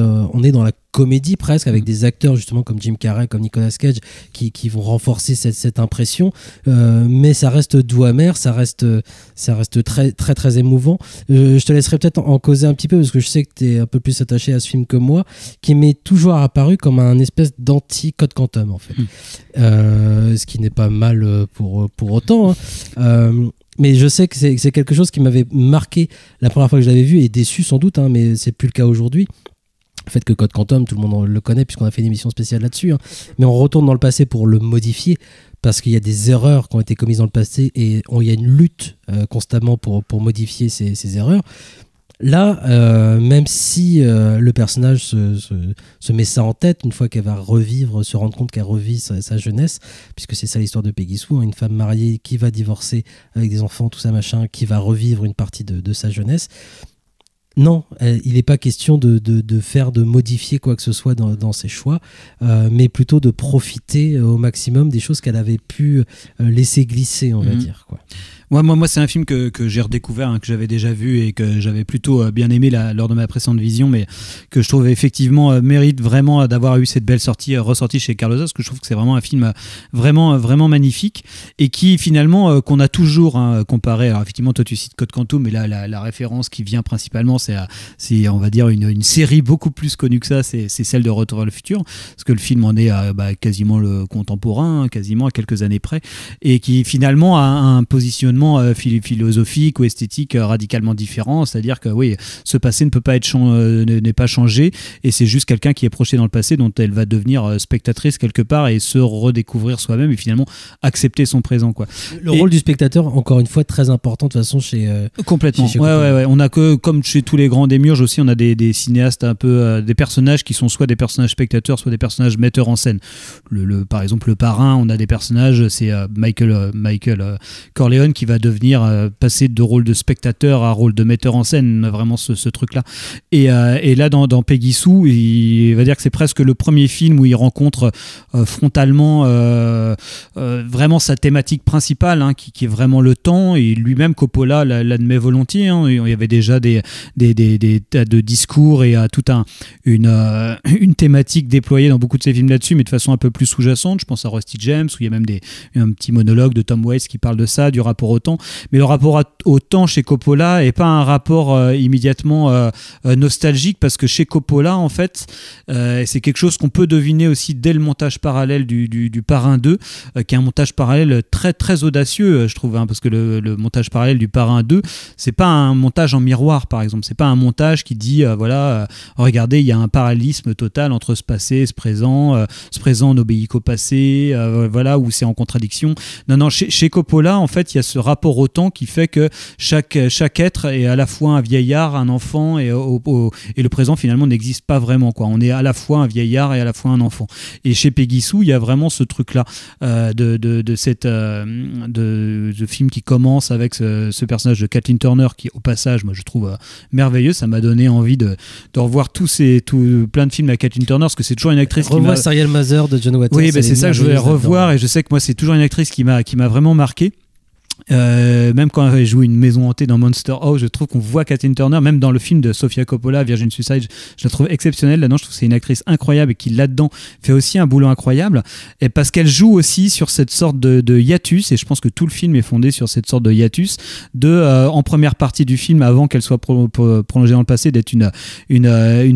[SPEAKER 8] dans la comédie presque, avec des acteurs justement comme Jim Carrey, comme Nicolas Cage, qui vont renforcer cette impression, mais ça reste doux amer, ça reste très très très émouvant. Je te laisserai peut-être en causer un petit peu, parce que je sais que tu es un peu plus attaché à ce film que moi, qui m'est toujours apparu comme un espèce d'anti-Code Quantum en fait, ce qui n'est pas mal pour autant, hein. Mais je sais que c'est quelque chose qui m'avait marqué la première fois que je l'avais vu, et déçu sans doute, hein, mais c'est plus le cas aujourd'hui. Le fait que Code Quantum, tout le monde le connaît puisqu'on a fait une émission spéciale là-dessus, hein. Mais on retourne dans le passé pour le modifier, parce qu'il y a des erreurs qui ont été commises dans le passé, et il y a une lutte constamment pour modifier ces erreurs. Là, même si le personnage se met ça en tête, une fois qu'elle va se rendre compte qu'elle revit sa jeunesse, puisque c'est ça l'histoire de Peggy Sue, hein, une femme mariée qui va divorcer avec des enfants, tout ça machin, qui va revivre une partie de sa jeunesse. Non, il n'est pas question de modifier quoi que ce soit dans ses choix, mais plutôt de profiter au maximum des choses qu'elle avait pu laisser glisser, on va dire, quoi.
[SPEAKER 9] Moi, c'est un film que j'ai redécouvert, hein, que j'avais déjà vu et que j'avais plutôt bien aimé lors de ma précédente vision, mais que je trouve effectivement mérite vraiment d'avoir eu cette belle ressortie chez Carlosa, parce que je trouve que c'est vraiment un film vraiment magnifique, et qui finalement qu'on a toujours, hein, comparé. Alors effectivement, toi tu cites Code Quantum, mais là la référence qui vient principalement, c'est on va dire une série beaucoup plus connue que ça, c'est celle de Retour vers le futur, parce que le film en est quasiment le contemporain, hein, quasiment à quelques années près, et qui finalement a un positionnement philosophique ou esthétique radicalement différent, c'est-à-dire que oui, ce passé ne peut pas n'est pas changé, et c'est juste quelqu'un qui est projeté dans le passé, dont elle va devenir spectatrice quelque part, et se redécouvrir soi-même, et finalement accepter son présent, quoi.
[SPEAKER 8] Le rôle du spectateur, encore une fois, très important de toute façon chez
[SPEAKER 9] complètement. Chez ouais. On a que, comme chez tous les grands démiurges aussi, on a des cinéastes un peu des personnages qui sont soit des personnages spectateurs, soit des personnages metteurs en scène. Par exemple, le Parrain, on a des personnages, c'est Michael Corleone qui va devenir passer de rôle de spectateur à rôle de metteur en scène, on a vraiment ce truc-là. Et là, dans Peggy Sue, il va dire que c'est presque le premier film où il rencontre frontalement vraiment sa thématique principale, hein, qui est vraiment le temps, et lui-même Coppola l'admet volontiers, hein. Il y avait déjà des tas de discours et toute une thématique déployée dans beaucoup de ses films là-dessus, mais de façon un peu plus sous-jacente. Je pense à Rusty James, où il y a même un petit monologue de Tom Waits qui parle de ça, du rapport au temps. Mais le rapport au temps chez Coppola n'est pas un rapport immédiatement nostalgique, parce que chez Coppola, en fait, c'est quelque chose qu'on peut deviner aussi dès le montage parallèle du Parrain 2, qui est un montage parallèle très très audacieux, je trouve, hein, parce que le montage parallèle du Parrain 2, c'est pas un montage en miroir, par exemple. C'est pas un montage qui dit regardez, il y a un parallélisme total entre ce passé, ce présent n'obéit qu'au passé, voilà, où c'est en contradiction. Non, chez Coppola, en fait, il y a ce rapport au temps qui fait que chaque être est à la fois un vieillard, un enfant, et le présent finalement n'existe pas vraiment, quoi. On est à la fois un vieillard et à la fois un enfant. Et chez Peggy Sue, il y a vraiment ce truc-là de film qui commence avec ce personnage de Kathleen Turner qui, au passage, moi je trouve merveilleux. Ça m'a donné envie de revoir plein de films à Kathleen Turner, parce que c'est toujours une actrice qui m'a...
[SPEAKER 8] Serial Mother de John Waters.
[SPEAKER 9] Oui, c'est ça que je voulais revoir, et je sais que moi c'est toujours une actrice qui m'a vraiment marqué. Même quand elle joue une maison hantée dans Monster House, je trouve qu'on voit Kathleen Turner, même dans le film de Sofia Coppola, Virgin Suicide, je la trouve exceptionnelle là-dedans. Je trouve que c'est une actrice incroyable et qui là-dedans fait aussi un boulot incroyable, et parce qu'elle joue aussi sur cette sorte de hiatus, et je pense que tout le film est fondé sur cette sorte de hiatus en première partie du film, avant qu'elle soit prolongée dans le passé, d'être une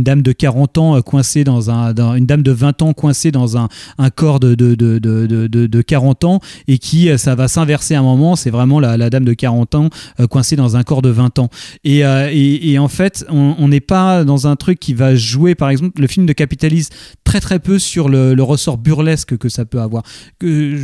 [SPEAKER 9] dame de 40 ans coincée une dame de 20 ans coincée dans un corps de 40 ans, et qui ça va s'inverser à un moment. C'est vraiment la dame de 40 ans coincée dans un corps de 20 ans. Et en fait, on n'est pas dans un truc qui va jouer, par exemple, le film ne capitalise très très peu sur le ressort burlesque que ça peut avoir.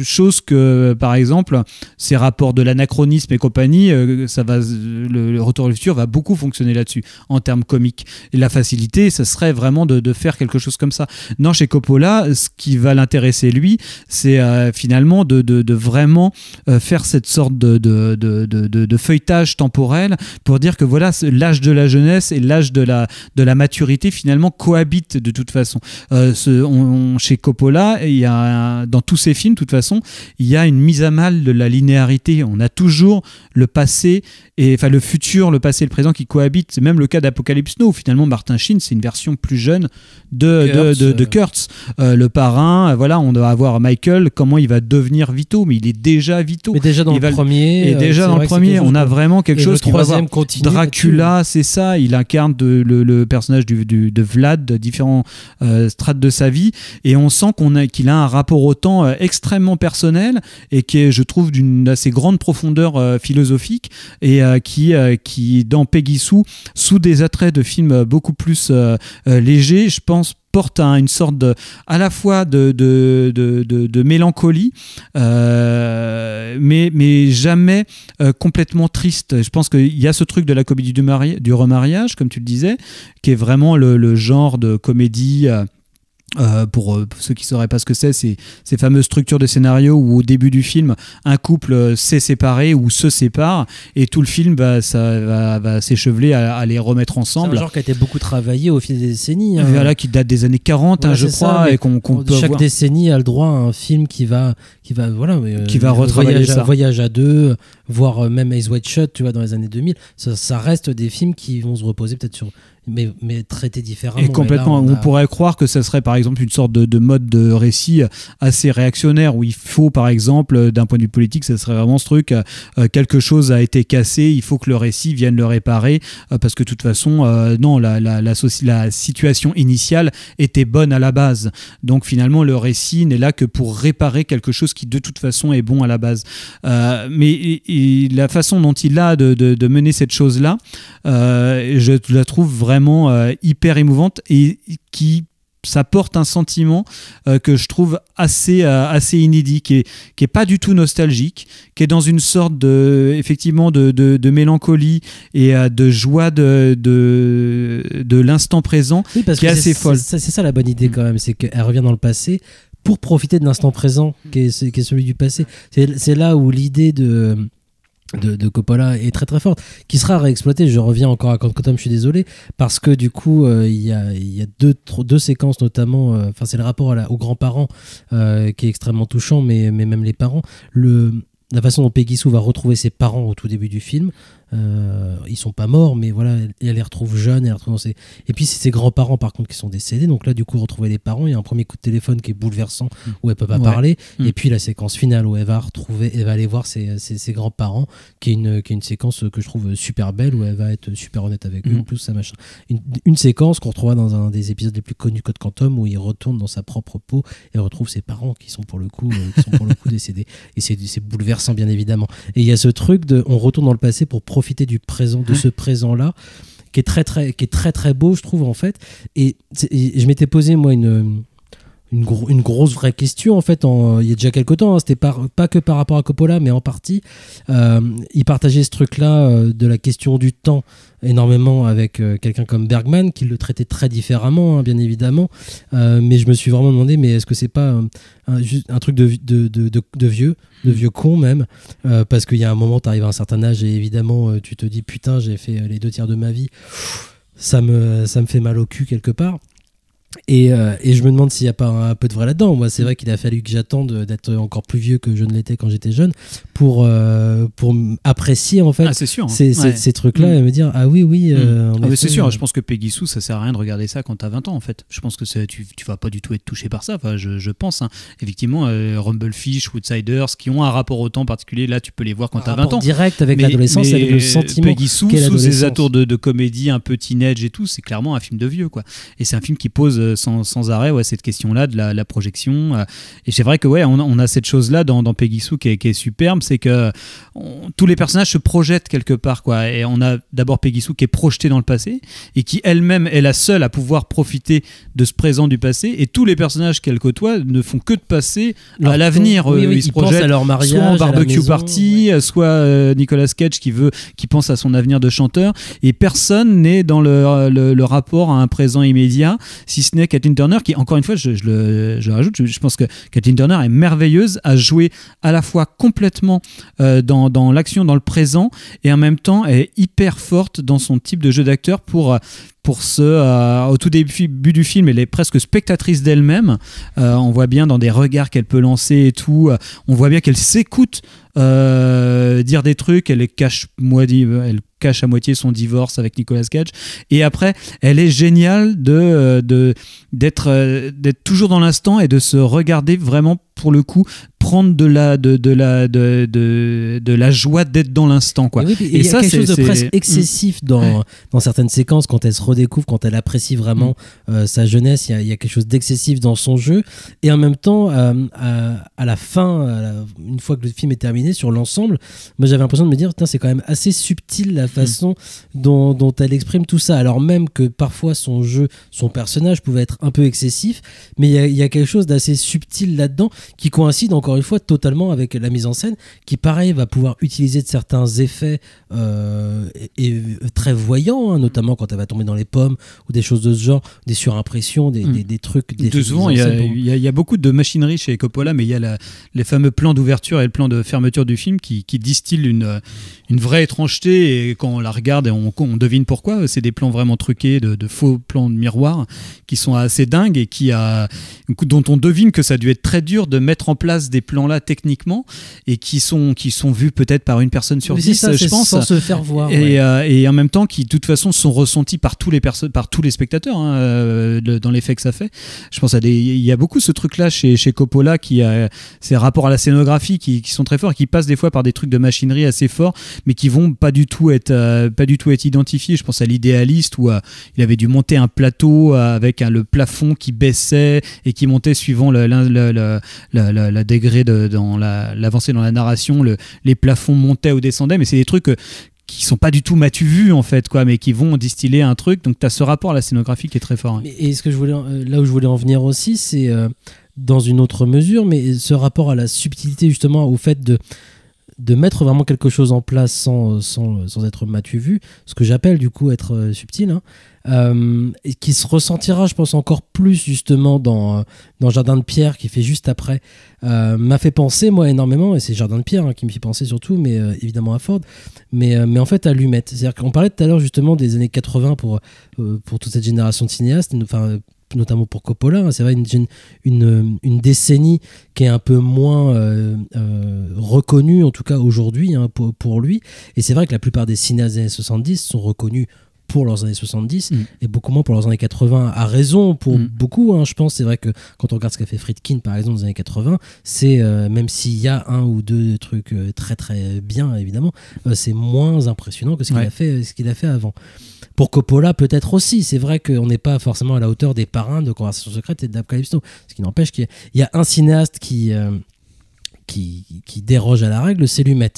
[SPEAKER 9] Chose que, par exemple, ces rapports de l'anachronisme et compagnie, le Retour vers le futur va beaucoup fonctionner là-dessus, en termes comiques. Et la facilité, ça serait vraiment de faire quelque chose comme ça. Non, chez Coppola, ce qui va l'intéresser, lui, c'est finalement de vraiment faire cette sorte de feuilletage temporel pour dire que voilà, l'âge de la jeunesse et l'âge de la maturité finalement cohabitent de toute façon. Chez Coppola, dans tous ses films, de toute façon, il y a une mise à mal de la linéarité. On a toujours le passé, le futur, le passé et le présent qui cohabitent. C'est même le cas d'Apocalypse Now, où finalement Martin Sheen, c'est une version plus jeune de Kurtz. Le parrain, voilà, on doit avoir Michael, comment il va devenir Vito, mais il est déjà Vito.
[SPEAKER 8] Mais déjà dans le premier.
[SPEAKER 9] Et déjà dans le premier, on a vraiment quelque chose qui va voir. Dracula, c'est ça, il incarne le personnage de Vlad, de différents strates de sa vie, et on sent qu'il a un rapport au temps extrêmement personnel, et qui est, je trouve, d'une assez grande profondeur philosophique, et qui dans Peggy Sue, sous des attraits de films beaucoup plus légers, je pense, porte à une sorte à la fois de mélancolie, mais jamais complètement triste. Je pense qu'il y a ce truc de la comédie du remariage, comme tu le disais, qui est vraiment le genre de comédie... pour ceux qui ne sauraient pas ce que c'est, ces fameuses structures de scénario où au début du film un couple s'est séparé ou se sépare, et tout le film va s'écheveler à les remettre ensemble.
[SPEAKER 8] C'est un genre qui a été beaucoup travaillé au fil des décennies,
[SPEAKER 9] voilà, qui date des années 40, je crois, et qu'on peut
[SPEAKER 8] chaque
[SPEAKER 9] avoir.
[SPEAKER 8] Décennie a le droit à un film qui va
[SPEAKER 9] retravailler ça.
[SPEAKER 8] Voyage à deux, voire même Eyes Wide Shut, tu vois, dans les années 2000, ça reste des films qui vont se reposer peut-être sur... Mais traités différemment.
[SPEAKER 9] Et complètement. On pourrait croire que ça serait par exemple une sorte de mode de récit assez réactionnaire, où il faut, par exemple, d'un point de vue politique, ça serait vraiment ce truc, quelque chose a été cassé, il faut que le récit vienne le réparer, parce que de toute façon, non, la situation initiale était bonne à la base. Donc finalement, le récit n'est là que pour réparer quelque chose qui de toute façon est bon à la base. Mais la façon dont il a de mener cette chose-là, je la trouve vraiment hyper émouvante, et ça porte un sentiment que je trouve assez inédit, qui est pas du tout nostalgique, qui est dans une sorte effectivement de mélancolie et de joie de l'instant présent, qui est assez folle.
[SPEAKER 8] C'est ça la bonne idée quand même, c'est qu'elle revient dans le passé pour profiter de l'instant présent qui est celui du passé. C'est là où l'idée de Coppola est très très forte, qui sera réexploitée. Je reviens encore à Quantum, je suis désolé, parce que du coup il y a deux séquences notamment, c'est le rapport aux grands-parents qui est extrêmement touchant, mais même les parents, la façon dont Peggy Sue va retrouver ses parents au tout début du film, ils sont pas morts, mais voilà, elle les retrouve jeunes, et puis c'est ses grands-parents par contre qui sont décédés, donc là du coup retrouver les parents, il y a un premier coup de téléphone qui est bouleversant où elle peut pas parler, et puis la séquence finale où elle va aller voir ses grands-parents, qui est une séquence que je trouve super belle, où elle va être super honnête avec eux, en plus ça machin, une séquence qu'on retrouvera dans un des épisodes les plus connus de Quantum, où il retourne dans sa propre peau et retrouve ses parents qui sont pour le coup décédés, et c'est bouleversant bien évidemment, et il y a ce truc on retourne dans le passé pour profiter du présent, de ce présent-là, qui est très très beau, je trouve, en fait. Et je m'étais posé moi une grosse vraie question en fait il y a déjà quelque temps, hein. C'était pas que par rapport à Coppola, mais en partie il partageait ce truc là de la question du temps énormément avec quelqu'un comme Bergman qui le traitait très différemment, hein, bien évidemment, mais je me suis vraiment demandé, mais est-ce que c'est pas juste un truc de vieux con même, parce qu'il y a un moment t'arrives à un certain âge et évidemment tu te dis putain, j'ai fait les 2 tiers de ma vie, ça me fait mal au cul quelque part. Et je me demande s'il n'y a pas un peu de vrai là-dedans. Moi, c'est vrai qu'il a fallu que j'attende d'être encore plus vieux que je ne l'étais quand j'étais jeune pour apprécier en fait
[SPEAKER 9] c'est sûr,
[SPEAKER 8] ces trucs-là et me dire ah oui
[SPEAKER 9] mais c'est sûr. Je pense que Peggy Sue, ça sert à rien de regarder ça quand t'as 20 ans en fait. Je pense que tu vas pas du tout être touché par ça. Enfin, je pense effectivement Rumblefish, Woodsiders qui ont un rapport au temps particulier. Là, tu peux les voir quand t'as 20 ans.
[SPEAKER 8] Direct avec l'adolescence, avec le sentiment.
[SPEAKER 9] Peggy Sue, sous ses atours de comédie un peu teenage et tout, c'est clairement un film de vieux quoi. Et c'est un film qui pose sans arrêt cette question-là de la projection. Et c'est vrai que on a cette chose-là dans Peggy Sue qui est superbe, c'est que tous les personnages se projettent quelque part quoi. Et on a d'abord Peggy Sue qui est projetée dans le passé et qui elle-même est la seule à pouvoir profiter de ce présent du passé. Et tous les personnages qu'elle côtoie ne font que de passer à l'avenir. Ils se projettent
[SPEAKER 8] à leur mariage,
[SPEAKER 9] soit en barbecue
[SPEAKER 8] maison,
[SPEAKER 9] party, soit Nicolas Cage qui pense à son avenir de chanteur. Et personne n'est dans le rapport à un présent immédiat, si ce n'est Kathleen Turner qui, encore une fois, je rajoute, je pense que Kathleen Turner est merveilleuse à jouer à la fois complètement dans l'action, dans le présent, et en même temps est hyper forte dans son type de jeu d'acteur pour au tout début du film, elle est presque spectatrice d'elle-même. On voit bien dans des regards qu'elle peut lancer et tout. On voit bien qu'elle s'écoute dire des trucs. Elle cache à moitié son divorce avec Nicolas Cage. Et après, elle est géniale d'être toujours dans l'instant et de se regarder vraiment, pour le coup, prendre de la joie d'être dans l'instant quoi.
[SPEAKER 8] Et ça, quelque chose de presque excessif dans certaines séquences quand elle se redécouvre, quand elle apprécie vraiment sa jeunesse. Il y a quelque chose d'excessif dans son jeu, et en même temps à la fin, une fois que le film est terminé, sur l'ensemble, moi j'avais l'impression de me dire c'est quand même assez subtil la façon dont elle exprime tout ça, alors même que parfois son personnage pouvait être un peu excessif, mais il y a quelque chose d'assez subtil là-dedans qui coïncide encore une fois totalement avec la mise en scène, qui pareil va pouvoir utiliser de certains effets et très voyants, hein, notamment quand elle va tomber dans les pommes ou des choses de ce genre, des surimpressions, des trucs.
[SPEAKER 9] Souvent, il y a beaucoup de machinerie chez Coppola, mais il y a les fameux plans d'ouverture et le plan de fermeture du film qui distillent une vraie étrangeté, et quand on la regarde, et on devine pourquoi. C'est des plans vraiment truqués, de faux plans de miroir qui sont assez dingues et dont on devine que ça a dû être très dur de mettre en place des plans-là techniquement, et qui sont vus peut-être par une personne sur 10, je pense,
[SPEAKER 8] sans se faire voir.
[SPEAKER 9] Et en même temps, qui de toute façon sont ressentis par tous les spectateurs, hein, dans l'effet que ça fait. Je pense il y a beaucoup ce truc-là chez Coppola, qui a ces rapports à la scénographie qui sont très forts, qui passent des fois par des trucs de machinerie assez forts, mais qui vont pas du tout être identifiés. Je pense à l'Idéaliste, où il avait dû monter un plateau avec le plafond qui baissait et qui montait suivant la degré dans l'avancée dans la narration. Les plafonds montaient ou descendaient, mais c'est des trucs qui sont pas du tout m'as-tu vu en fait quoi, mais qui vont distiller un truc. Donc tu as ce rapport à la scénographie qui est très fort. Hein.
[SPEAKER 8] Et ce que là où je voulais en venir aussi, c'est dans une autre mesure, mais ce rapport à la subtilité, justement, au fait de mettre vraiment quelque chose en place sans être m'as-tu vu, ce que j'appelle du coup être subtil, hein, et qui se ressentira, je pense, encore plus justement dans Jardin de Pierre, qui fait juste après, m'a fait penser, moi, énormément, et c'est Jardin de Pierre, hein, qui me fait penser surtout, mais évidemment à Ford, mais en fait à Lumet. C'est-à-dire qu'on parlait tout à l'heure justement des années 80 pour toute cette génération de cinéastes, enfin notamment pour Coppola, hein, c'est vrai, une décennie qui est un peu moins reconnue, en tout cas aujourd'hui, hein, pour lui. Et c'est vrai que la plupart des cinéastes des années 70 sont reconnus pour leurs années 70 et beaucoup moins pour leurs années 80, à raison pour beaucoup, hein, je pense. C'est vrai que quand on regarde ce qu'a fait Friedkin par exemple dans les années 80, c'est même s'il y a un ou deux trucs très très bien évidemment, c'est moins impressionnant que ce qu'il a fait avant. Pour Coppola peut-être aussi, c'est vrai qu'on n'est pas forcément à la hauteur des parrains de Conversations secrètes et d'Apocalypse Now, ce qui n'empêche qu'il y a un cinéaste qui déroge à la règle, c'est Lumet,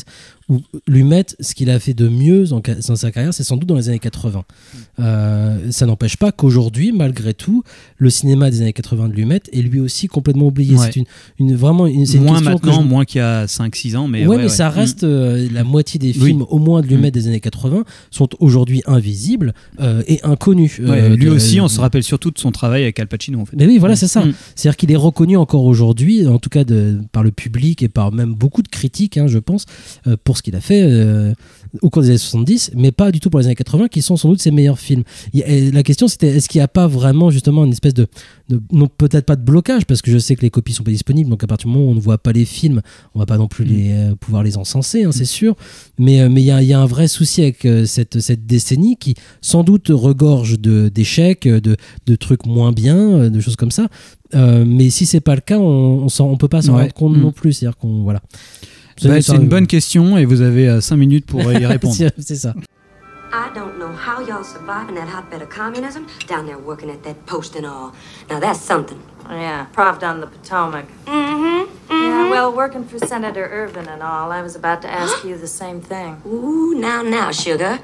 [SPEAKER 8] où Lumet, ce qu'il a fait de mieux dans sa carrière, c'est sans doute dans les années 80. Ça n'empêche pas qu'aujourd'hui, malgré tout, le cinéma des années 80 de Lumet est lui aussi complètement oublié.
[SPEAKER 9] Ouais.
[SPEAKER 8] C'est vraiment une
[SPEAKER 9] moins maintenant, moins qu'il y a 5-6 ans. Mais
[SPEAKER 8] mais ça reste la moitié des films, au moins de Lumet des années 80, sont aujourd'hui invisibles et inconnus.
[SPEAKER 9] Lui aussi, on se rappelle surtout de son travail avec Al Pacino. En fait.
[SPEAKER 8] Mais oui, voilà, c'est ça. C'est-à-dire qu'il est reconnu encore aujourd'hui, en tout cas par le public et par même beaucoup de critiques, je pense, pour ce qu'il a fait au cours des années 70, mais pas du tout pour les années 80, qui sont sans doute ses meilleurs films. La question, c'était est-ce qu'il n'y a pas vraiment justement une espèce de non, peut-être pas de blocage, parce que je sais que les copies sont pas disponibles, donc à partir du moment où on ne voit pas les films, on va pas non plus pouvoir les encenser, c'est sûr, mais il y a un vrai souci avec cette décennie qui sans doute regorge d'échecs, de trucs moins bien, de choses comme ça, mais si c'est pas le cas, on peut pas s'en rendre compte non plus, c'est-à-dire qu'on voilà.
[SPEAKER 9] C'est une bonne question et vous avez 5 minutes pour y répondre.
[SPEAKER 8] C'est ça.
[SPEAKER 4] I don't know how y'all survive in that hotbed of communism, down there working at that post and all. Now that's something.
[SPEAKER 10] Yeah, Prov down the Potomac. Yeah, well, working for Senator Irvin and all, I was about to ask you the same thing.
[SPEAKER 4] Ooh, now, sugar.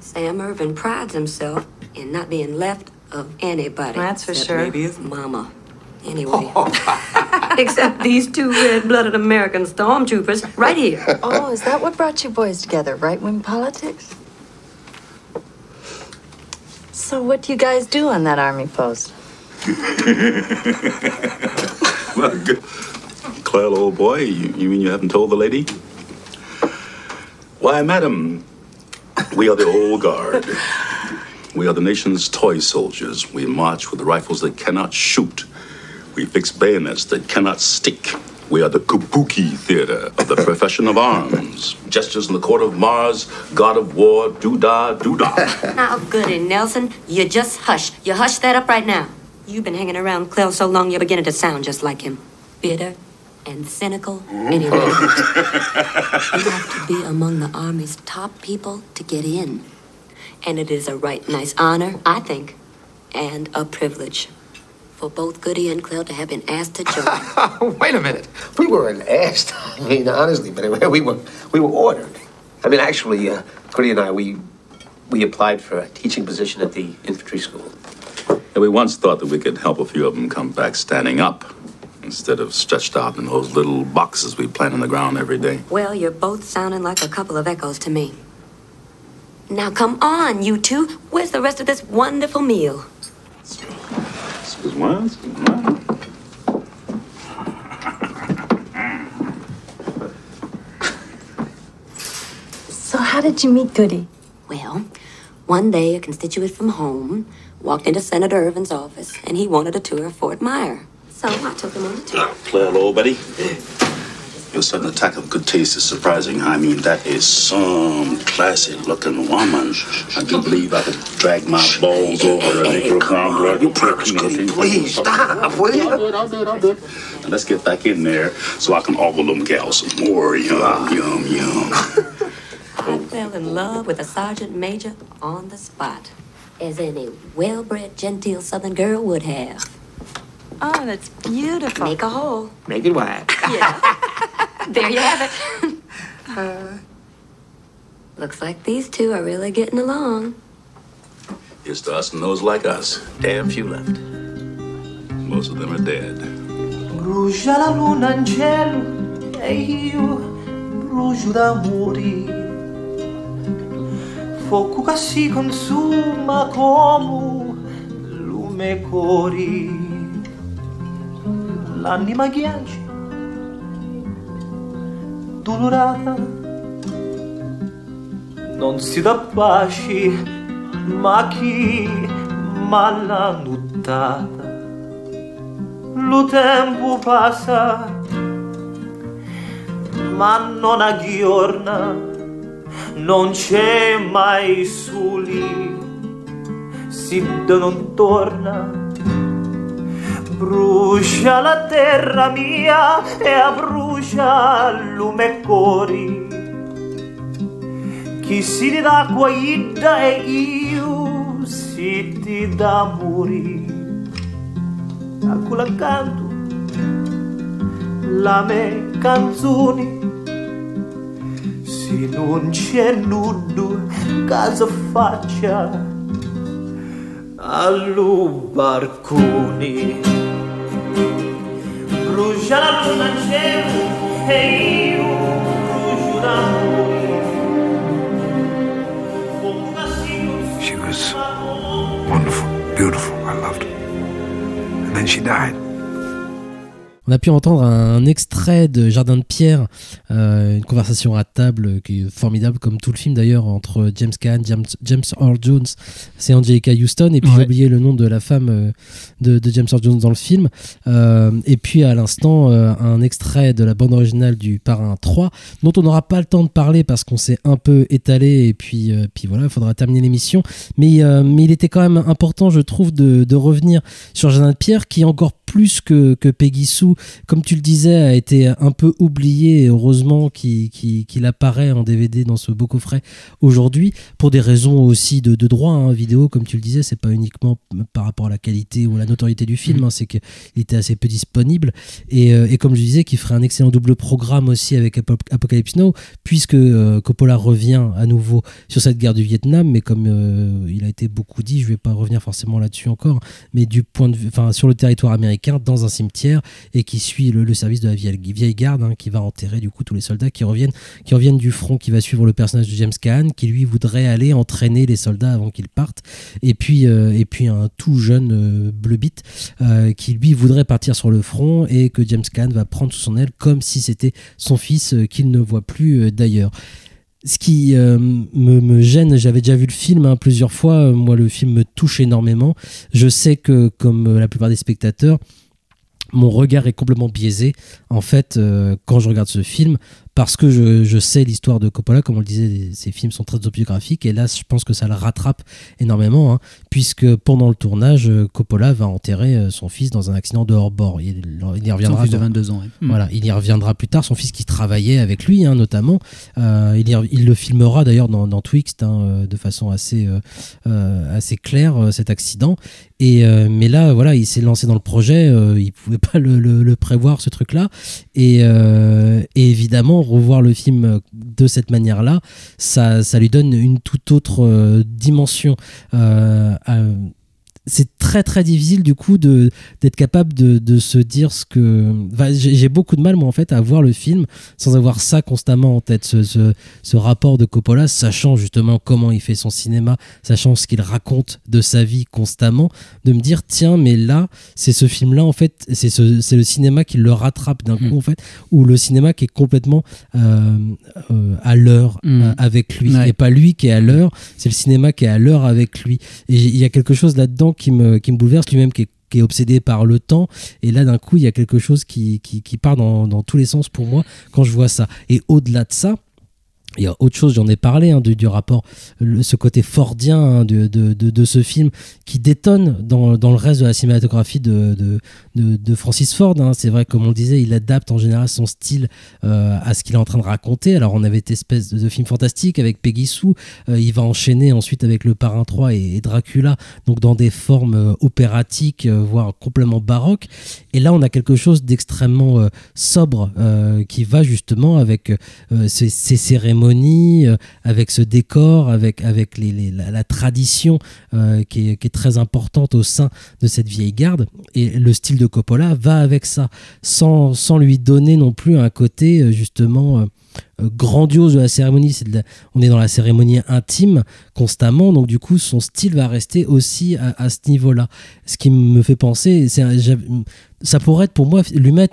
[SPEAKER 4] Sam Irvin prides himself in not being left of anybody.
[SPEAKER 10] That's for
[SPEAKER 4] except
[SPEAKER 10] sure.
[SPEAKER 4] Maybe his mama. Anyway. Except these two red-blooded American stormtroopers right here.
[SPEAKER 10] Oh, is that what brought you boys together, right-wing politics? So what do you guys do on that army post?
[SPEAKER 11] Well, good. Claire, old boy, you mean you haven't told the lady? Why, madam, we are the old guard. We are the nation's toy soldiers. We march with rifles that cannot shoot. We fix bayonets that cannot stick. We are the kabuki theater of the profession of arms. Gestures in the court of Mars, god of war, doo-dah, doo-dah.
[SPEAKER 4] Now, goody, Nelson, you just hush. You hush that up right now. You've been hanging around Clell so long you're beginning to sound just like him. Bitter and cynical. Anyway, you have to be among the Army's top people to get in. And it is a right nice honor, I think, and a privilege for both Goody and Clell to have been asked to join.
[SPEAKER 7] Wait a minute. We weren't asked. I mean, honestly, but we were ordered. I mean, actually, Goody and I, we applied for a teaching position at the infantry school.
[SPEAKER 11] And we once thought that we could help a few of them come back standing up instead of stretched out in those little boxes we plant on the ground every day.
[SPEAKER 4] Well, you're both sounding like a couple of echoes to me. Now, come on, you two. Where's the rest of this wonderful meal?
[SPEAKER 11] Excuse moi.
[SPEAKER 10] So how did you meet Goody?
[SPEAKER 4] Well, one day a constituent from home walked into Senator Irvin's office, and he wanted a tour of Fort Myer. So I took him on the tour.
[SPEAKER 11] Play a little, Betty. Your sudden attack of good taste is surprising. I mean, that is some classy-looking woman. I do believe I could drag my balls over and make her brown blood.
[SPEAKER 7] You promised, Goody, please stop, will you?
[SPEAKER 11] I'll do it. Now let's get back in there so I can ogle them gals some more. Yum.
[SPEAKER 4] I fell in love with a sergeant major on the spot, as any well-bred, genteel Southern girl would have.
[SPEAKER 10] Oh, that's beautiful.
[SPEAKER 4] Make a hole.
[SPEAKER 7] Make it wide.
[SPEAKER 4] Yeah. There you have it. Looks like these two are really getting along.
[SPEAKER 11] Here's to us and those like us.
[SPEAKER 7] Damn few left.
[SPEAKER 11] Most of them are dead.
[SPEAKER 5] Brucia la luna in cielo e io brucio d'amori. Fuoco che si consuma come lume cori. L'anima ghiaccia, dolorata, non si dà pace, ma chi m'ha nuttata. Lo tempo passa, ma non aggiorna, non c'è mai soli, si non torna. Brucia la terra mia e abbrucia lume cori. Chi si dà guaida e io si ti dà morire. A quella canto la me canzoni si
[SPEAKER 12] tutti non c'è nudo, casa faccia allo barcone. Brucia la luna in cielo e io brucio d'amore.
[SPEAKER 1] She was wonderful, beautiful. I loved her. And then she died.
[SPEAKER 8] On a pu entendre un extrait de Jardin de Pierre, une conversation à table qui est formidable, comme tout le film d'ailleurs, entre James Caan, James Earl Jones, c'est Anjelica Huston, et puis j'ai oublié le nom de la femme de James Earl Jones dans le film. Et puis à l'instant, un extrait de la bande originale du Parrain 3, dont on n'aura pas le temps de parler parce qu'on s'est un peu étalé, et puis voilà, il faudra terminer l'émission. Mais il était quand même important, je trouve, de revenir sur Jardin de Pierre, qui est encore plus que Peggy Sue, comme tu le disais, a été un peu oublié, et heureusement qu'il apparaît en DVD dans ce beau coffret aujourd'hui, pour des raisons aussi de droit vidéo, comme tu le disais. C'est pas uniquement par rapport à la qualité ou à la notoriété du film, c'est qu'il était assez peu disponible, et comme je disais, qu'il ferait un excellent double programme aussi avec Apocalypse Now, puisque Coppola revient à nouveau sur cette guerre du Vietnam, mais comme il a été beaucoup dit, je vais pas revenir forcément là-dessus encore, mais du point de vue, sur le territoire américain, dans un cimetière, et qui suit le service de la vieille garde, qui va enterrer du coup tous les soldats qui reviennent du front, qui va suivre le personnage de James Caan, qui lui voudrait aller entraîner les soldats avant qu'ils partent, et puis un tout jeune Bleubeat qui lui voudrait partir sur le front, et que James Caan va prendre sous son aile comme si c'était son fils qu'il ne voit plus d'ailleurs. Ce qui me gêne, j'avais déjà vu le film plusieurs fois, moi le film me touche énormément. Je sais que, comme la plupart des spectateurs, mon regard est complètement biaisé en fait quand je regarde ce film, parce que je sais l'histoire de Coppola. Comme on le disait, ces films sont très autobiographiques, et là je pense que ça le rattrape énormément, puisque pendant le tournage, Coppola va enterrer son fils dans un accident de hors-bord. Il y reviendra,
[SPEAKER 9] son fils de 22 ans.
[SPEAKER 8] Voilà, il y reviendra plus tard, son fils qui travaillait avec lui notamment. Il le filmera d'ailleurs dans Twixt de façon assez claire, cet accident. Mais là, voilà, il s'est lancé dans le projet, il pouvait pas le prévoir, ce truc-là, et évidemment, revoir le film de cette manière-là, ça lui donne une toute autre dimension. C'est très très difficile du coup d'être capable de se dire ce que... j'ai beaucoup de mal moi en fait à voir le film sans avoir ça constamment en tête, ce rapport de Coppola, sachant justement comment il fait son cinéma, sachant ce qu'il raconte de sa vie constamment, de me dire tiens, mais là c'est ce film là en fait, c'est le cinéma qui le rattrape d'un coup en fait, ou le cinéma qui est complètement à l'heure avec lui, et pas lui qui est à l'heure, c'est le cinéma qui est à l'heure avec lui. Et il y a quelque chose là-dedans qui me bouleverse, lui-même qui est obsédé par le temps, et là d'un coup il y a quelque chose qui part dans tous les sens pour moi quand je vois ça. Et au-delà de ça, il y a autre chose, j'en ai parlé du rapport, ce côté fordien de ce film qui détonne dans le reste de la cinématographie de Francis Ford. C'est vrai, comme on le disait, il adapte en général son style à ce qu'il est en train de raconter. Alors on avait cette espèce de film fantastique avec Peggy Sue, il va enchaîner ensuite avec Le Parrain 3 et Dracula, donc dans des formes opératiques, voire complètement baroques. Et là on a quelque chose d'extrêmement sobre qui va justement avec ces cérémonies, avec ce décor, avec la tradition qui est très importante au sein de cette vieille garde. Et le style de Coppola va avec ça, sans lui donner non plus un côté justement grandiose de la cérémonie. On est dans la cérémonie intime constamment, donc du coup son style va rester aussi à ce niveau-là. Ce qui me fait penser, ça pourrait être pour moi Lumet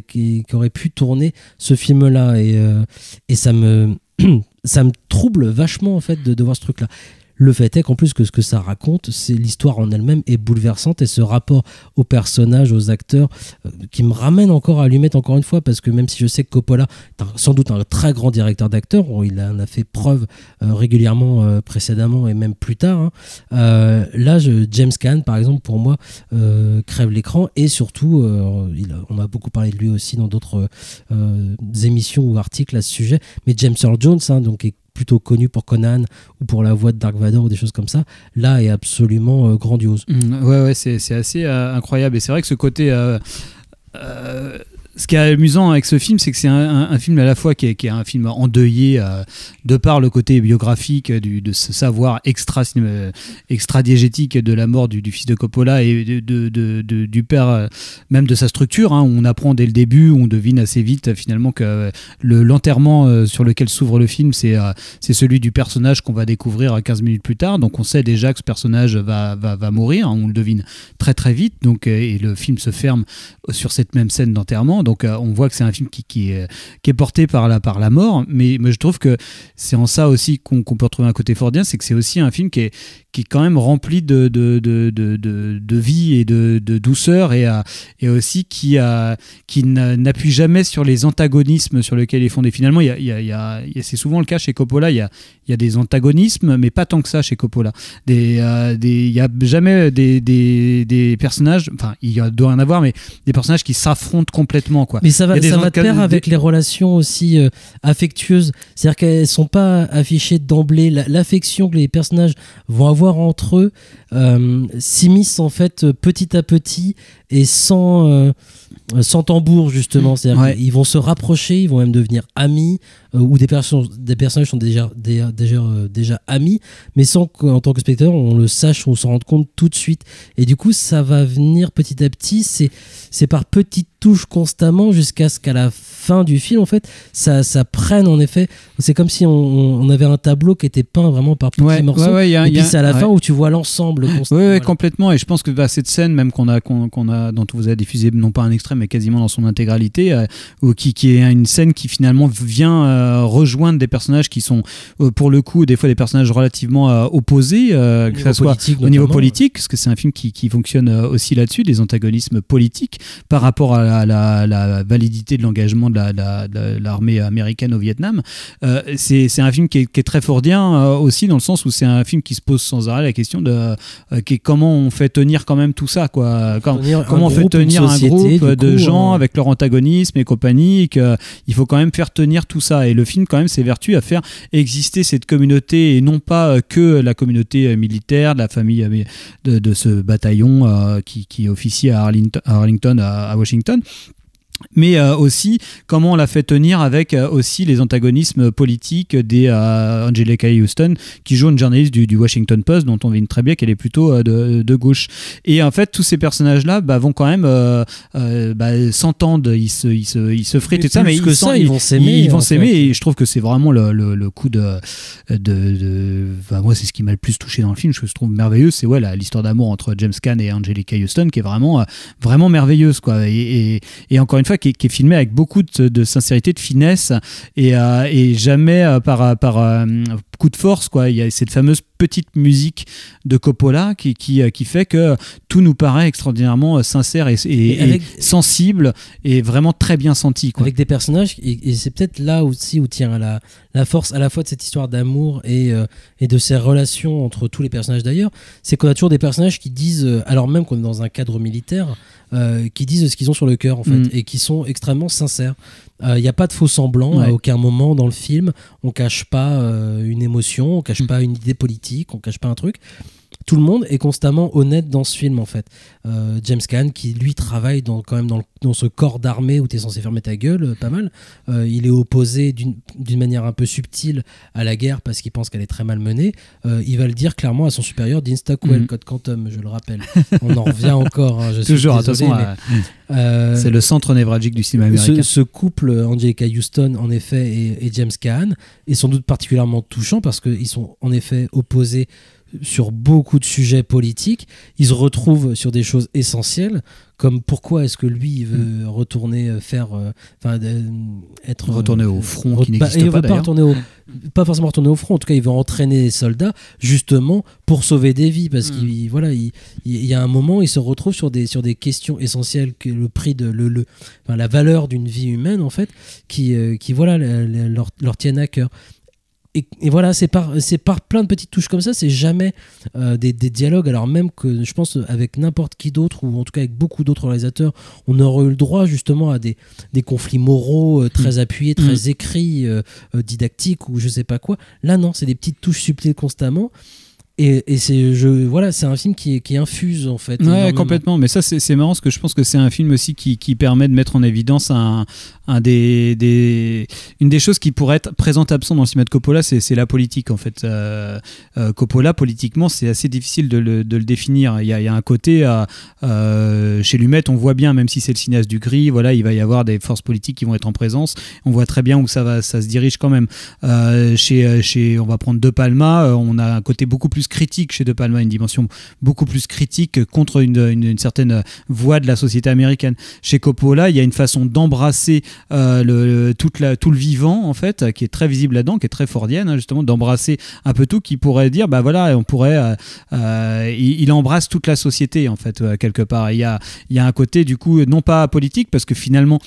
[SPEAKER 8] qui aurait pu tourner ce film-là, et ça me trouble vachement en fait de voir ce truc-là. Le fait est qu'en plus que ce que ça raconte, c'est l'histoire en elle-même est bouleversante, et ce rapport aux personnages, aux acteurs, qui me ramène encore à Lumet encore une fois, parce que même si je sais que Coppola est sans doute un très grand directeur d'acteurs, il en a fait preuve régulièrement précédemment et même plus tard, là James Caan par exemple pour moi crève l'écran, et surtout on a beaucoup parlé de lui aussi dans d'autres émissions ou articles à ce sujet, mais James Earl Jones donc est plutôt connu pour Conan ou pour la voix de Dark Vador ou des choses comme ça, là est absolument grandiose.
[SPEAKER 9] Ouais, c'est assez incroyable, et c'est vrai que ce côté Ce qui est amusant avec ce film, c'est que c'est un film à la fois qui est un film endeuillé de par le côté biographique de ce savoir extra-diégétique de la mort du fils de Coppola et du père, même de sa structure. Hein, où on apprend dès le début, on devine assez vite finalement que l'enterrement sur lequel s'ouvre le film, c'est celui du personnage qu'on va découvrir 15 minutes plus tard. Donc on sait déjà que ce personnage va mourir, hein, on le devine très très vite. Donc, et le film se ferme sur cette même scène d'enterrement. Donc on voit que c'est un film qui est porté par la mort. Mais je trouve que c'est en ça aussi qu'on peut retrouver un côté fordien, c'est que c'est aussi un film qui est quand même rempli de vie et de douceur et aussi qui n'appuie jamais sur les antagonismes sur lesquels il est fondé. Finalement, c'est souvent le cas chez Coppola, il y a des antagonismes, mais pas tant que ça chez Coppola. Il y a jamais des personnages, enfin il doit y en avoir, mais des personnages qui s'affrontent complètement, quoi.
[SPEAKER 8] Mais ça va de pair avec les relations aussi affectueuses, c'est-à-dire qu'elles sont pas affichées d'emblée. L'affection que les personnages vont avoir entre eux s'immisce en fait petit à petit et sans tambour, justement. C'est-à-dire qu'ils vont se rapprocher, ils vont même devenir amis, ou des personnages sont déjà amis, mais sans qu'en tant que spectateur on le sache ou on s'en rende compte tout de suite. Et du coup ça va venir petit à petit, c'est par petites touches constamment jusqu'à ce qu'à la fin du film en fait ça prenne, en effet. C'est comme si on avait un tableau qui était peint vraiment par petits morceaux, et puis c'est à la fin où tu vois l'ensemble constamment.
[SPEAKER 9] Oui, complètement. Et je pense que cette scène même qu'on a dont vous avez diffusé non pas un extrait mais quasiment dans son intégralité, qui est une scène qui finalement vient rejoindre des personnages qui sont pour le coup des fois des personnages relativement opposés, que ça soit au niveau politique, parce que c'est un film qui fonctionne aussi là-dessus, des antagonismes politiques par rapport à la validité de l'engagement de l'armée américaine au Vietnam. C'est un film qui est très fordien aussi, dans le sens où c'est un film qui se pose sans arrêt la question de comment on fait tenir quand même tout ça, quoi. Comment on fait tenir un groupe de gens avec leur antagonisme et compagnie, et qu'il faut quand même faire tenir tout ça. Et le film quand même s'évertue à faire exister cette communauté, et non pas que la communauté militaire de la famille de ce bataillon qui officie à Arlington, à Washington. Mais aussi comment on l'a fait tenir avec aussi les antagonismes politiques des Angelica Houston, qui joue une journaliste du Washington Post, dont on devine très bien qu'elle est plutôt de gauche. Et en fait tous ces personnages là vont quand même s'entendent, ils se fritent et tout ça, mais ils vont s'aimer, et je trouve que c'est vraiment le coup de moi c'est ce qui m'a le plus touché dans le film, je trouve merveilleux, c'est l'histoire d'amour entre James Caan et Angelica Houston, qui est vraiment merveilleuse, quoi. Et encore une fois qui est filmé avec beaucoup de sincérité, de finesse, et jamais par coup de force, quoi. Il y a cette fameuse petite musique de Coppola qui fait que tout nous paraît extraordinairement sincère et sensible, et vraiment très bien senti, quoi.
[SPEAKER 8] Avec des personnages, et c'est peut-être là aussi où tient la force à la fois de cette histoire d'amour et de ces relations entre tous les personnages d'ailleurs, c'est qu'on a toujours des personnages qui disent, alors même qu'on est dans un cadre militaire, qui disent ce qu'ils ont sur le cœur en fait, et qui sont extrêmement sincères. Il n'y a pas de faux semblants à aucun moment dans le film. On cache pas une émotion, on cache pas une idée politique, on cache pas un truc. Tout le monde est constamment honnête dans ce film en fait. James Caan qui lui travaille dans ce corps d'armée où tu es censé fermer ta gueule pas mal. Il est opposé d'une manière un peu subtile à la guerre parce qu'il pense qu'elle est très mal menée. Il va le dire clairement à son supérieur, Dean Stockwell, Code Quantum, je le rappelle. On en revient encore. Hein,
[SPEAKER 9] toujours, attention. C'est le centre névralgique du cinéma américain.
[SPEAKER 8] Ce couple Angelica Houston en effet et James Caan est sans doute particulièrement touchant parce qu'ils sont en effet opposés sur beaucoup de sujets politiques. Ils se retrouvent sur des choses essentielles, comme pourquoi est-ce que lui il veut retourner
[SPEAKER 9] retourner au front, qui n'existe pas d'ailleurs.
[SPEAKER 8] Pas forcément retourner au front, en tout cas il veut entraîner les soldats justement pour sauver des vies, parce qu'il y a un moment il se retrouve sur des questions essentielles, que le prix de la valeur d'une vie humaine en fait, qui leur tiennent à cœur. Et voilà, c'est par plein de petites touches comme ça, c'est jamais des dialogues, alors même que je pense avec n'importe qui d'autre, ou en tout cas avec beaucoup d'autres réalisateurs, on aurait eu le droit justement à des conflits moraux très appuyés, très écrits, didactiques ou je sais pas quoi. Là non, c'est des petites touches subtiles constamment. Et c'est un film qui infuse en fait.
[SPEAKER 9] Ouais,
[SPEAKER 8] énormément.
[SPEAKER 9] complètement. Mais ça, c'est marrant parce que je pense que c'est un film aussi qui permet de mettre en évidence une des choses qui pourrait être présente absent dans le cinéma de Coppola, c'est la politique en fait. Coppola, politiquement, c'est assez difficile de le définir. Il y a un côté chez Lumet, on voit bien, même si c'est le cinéaste du gris, voilà, il va y avoir des forces politiques qui vont être en présence. On voit très bien où ça se dirige quand même. On va prendre De Palma, on a un côté beaucoup plus critique chez De Palma, une dimension beaucoup plus critique contre une certaine voie de la société américaine. Chez Coppola, il y a une façon d'embrasser tout le vivant en fait, qui est très visible là-dedans, qui est très fordienne, hein, justement, d'embrasser un peu tout, qui pourrait dire, bah voilà, on pourrait, il embrasse toute la société en fait, quelque part. Il y a un côté du coup non pas politique, parce que finalement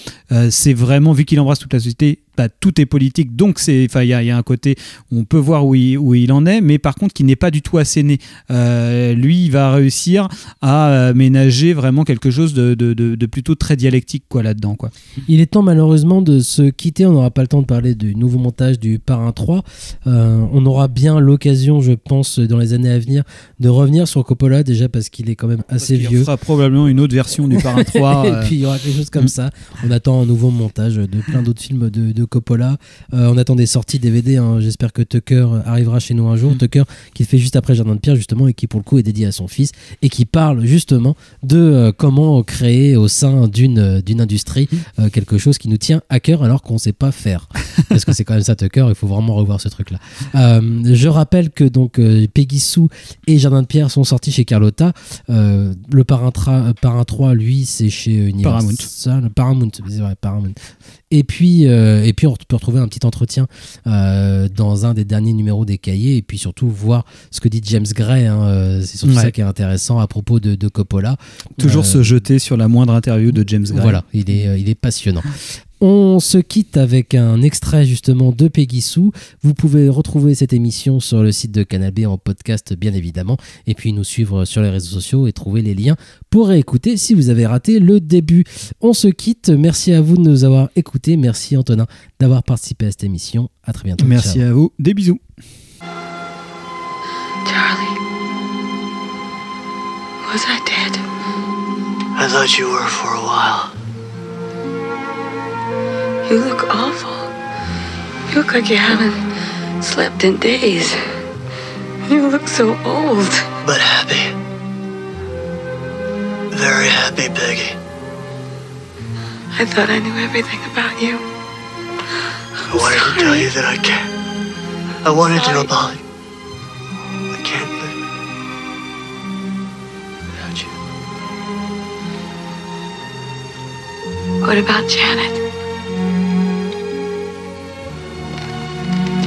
[SPEAKER 9] c'est vraiment, vu qu'il embrasse toute la société, tout est politique, donc il y a un côté où on peut voir où il en est, mais par contre qui n'est pas du tout asséné. Lui, il va réussir à ménager vraiment quelque chose de plutôt très dialectique quoi, là-dedans, quoi.
[SPEAKER 8] Il est temps malheureusement de se quitter, on n'aura pas le temps de parler du nouveau montage du Parrain 3. On aura bien l'occasion, je pense, dans les années à venir, de revenir sur Coppola, déjà parce qu'il est quand même assez vieux.
[SPEAKER 9] Il fera probablement une autre version du Parrain 3.
[SPEAKER 8] Et puis il y aura quelque chose comme ça. On attend un nouveau montage de plein d'autres films de Coppola. On attend des sorties DVD, hein. J'espère que Tucker arrivera chez nous un jour. Tucker qui fait juste après Jardin de Pierre justement, et qui pour le coup est dédié à son fils, et qui parle justement de comment créer au sein d'une industrie quelque chose qui nous tient à cœur alors qu'on ne sait pas faire, parce que c'est quand même ça Tucker, il faut vraiment revoir ce truc là. Je rappelle que donc Peggy Sue et Jardin de Pierre sont sortis chez Carlotta. Le Parrain 3 lui c'est chez Universal, Paramount, c'est vrai, Paramount. Et puis on peut retrouver un petit entretien dans un des derniers numéros des Cahiers, et puis surtout voir ce que dit James Gray, hein, c'est surtout ça qui est intéressant à propos de Coppola.
[SPEAKER 9] Toujours se jeter sur la moindre interview de James Gray.
[SPEAKER 8] Voilà, il est passionnant. On se quitte avec un extrait justement de Peggy Sue. Vous pouvez retrouver cette émission sur le site de Canal B en podcast bien évidemment, et puis nous suivre sur les réseaux sociaux et trouver les liens pour réécouter si vous avez raté le début. On se quitte, merci à vous de nous avoir écoutés, merci Antonin d'avoir participé à cette émission, à très bientôt.
[SPEAKER 9] Merci. Ciao. À vous, des bisous.
[SPEAKER 13] Charlie, was I dead?
[SPEAKER 14] I thought you were for a while.
[SPEAKER 13] You look awful. You look like you haven't slept in days. You look so old.
[SPEAKER 14] But happy. Very happy, Peggy.
[SPEAKER 13] I thought I knew everything about you.
[SPEAKER 14] I wanted to tell you that I can't. I wanted to know about you. I can't live without you.
[SPEAKER 13] What about Janet?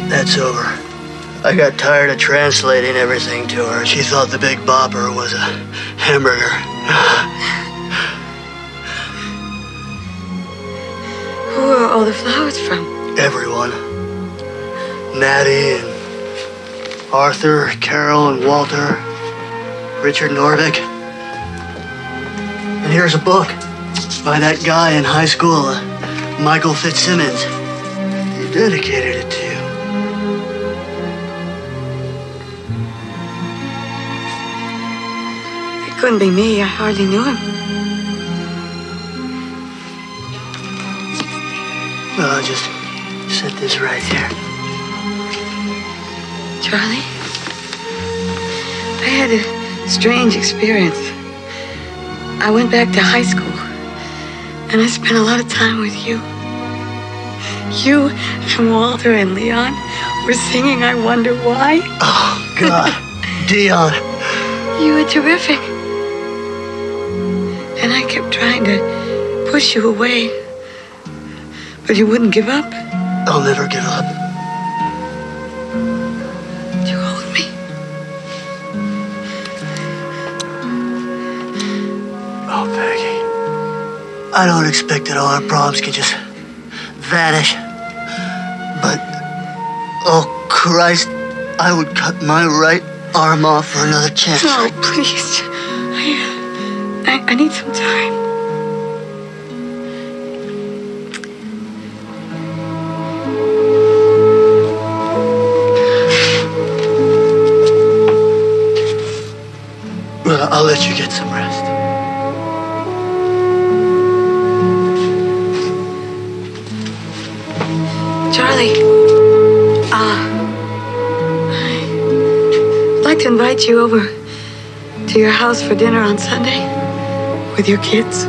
[SPEAKER 14] That's over. I got tired of translating everything to her. She thought the Big Bopper was a hamburger.
[SPEAKER 13] Who are all the flowers from?
[SPEAKER 14] Everyone. Maddie and Arthur, Carol and Walter, Richard Norvik. And here's a book by that guy in high school, Michael Fitzsimmons. He dedicated it to you.
[SPEAKER 13] It couldn't be me. I hardly knew him.
[SPEAKER 14] Well, I'll just set this right here.
[SPEAKER 13] Charlie, I had a strange experience. I went back to high school, and I spent a lot of time with you. You and Walter and Leon were singing I Wonder Why.
[SPEAKER 14] Oh, God. Dion.
[SPEAKER 13] You were terrific. And I kept trying to push you away, but you wouldn't give up.
[SPEAKER 14] I'll never give up.
[SPEAKER 13] You hold me.
[SPEAKER 14] Oh, Peggy. I don't expect that all our problems can just vanish. But, oh, Christ, I would cut my right arm off for another chance.
[SPEAKER 13] No, please. I need some time.
[SPEAKER 14] I'll let you get some rest.
[SPEAKER 13] Charlie, I'd like to invite you over to your house for dinner on Sunday with your kids.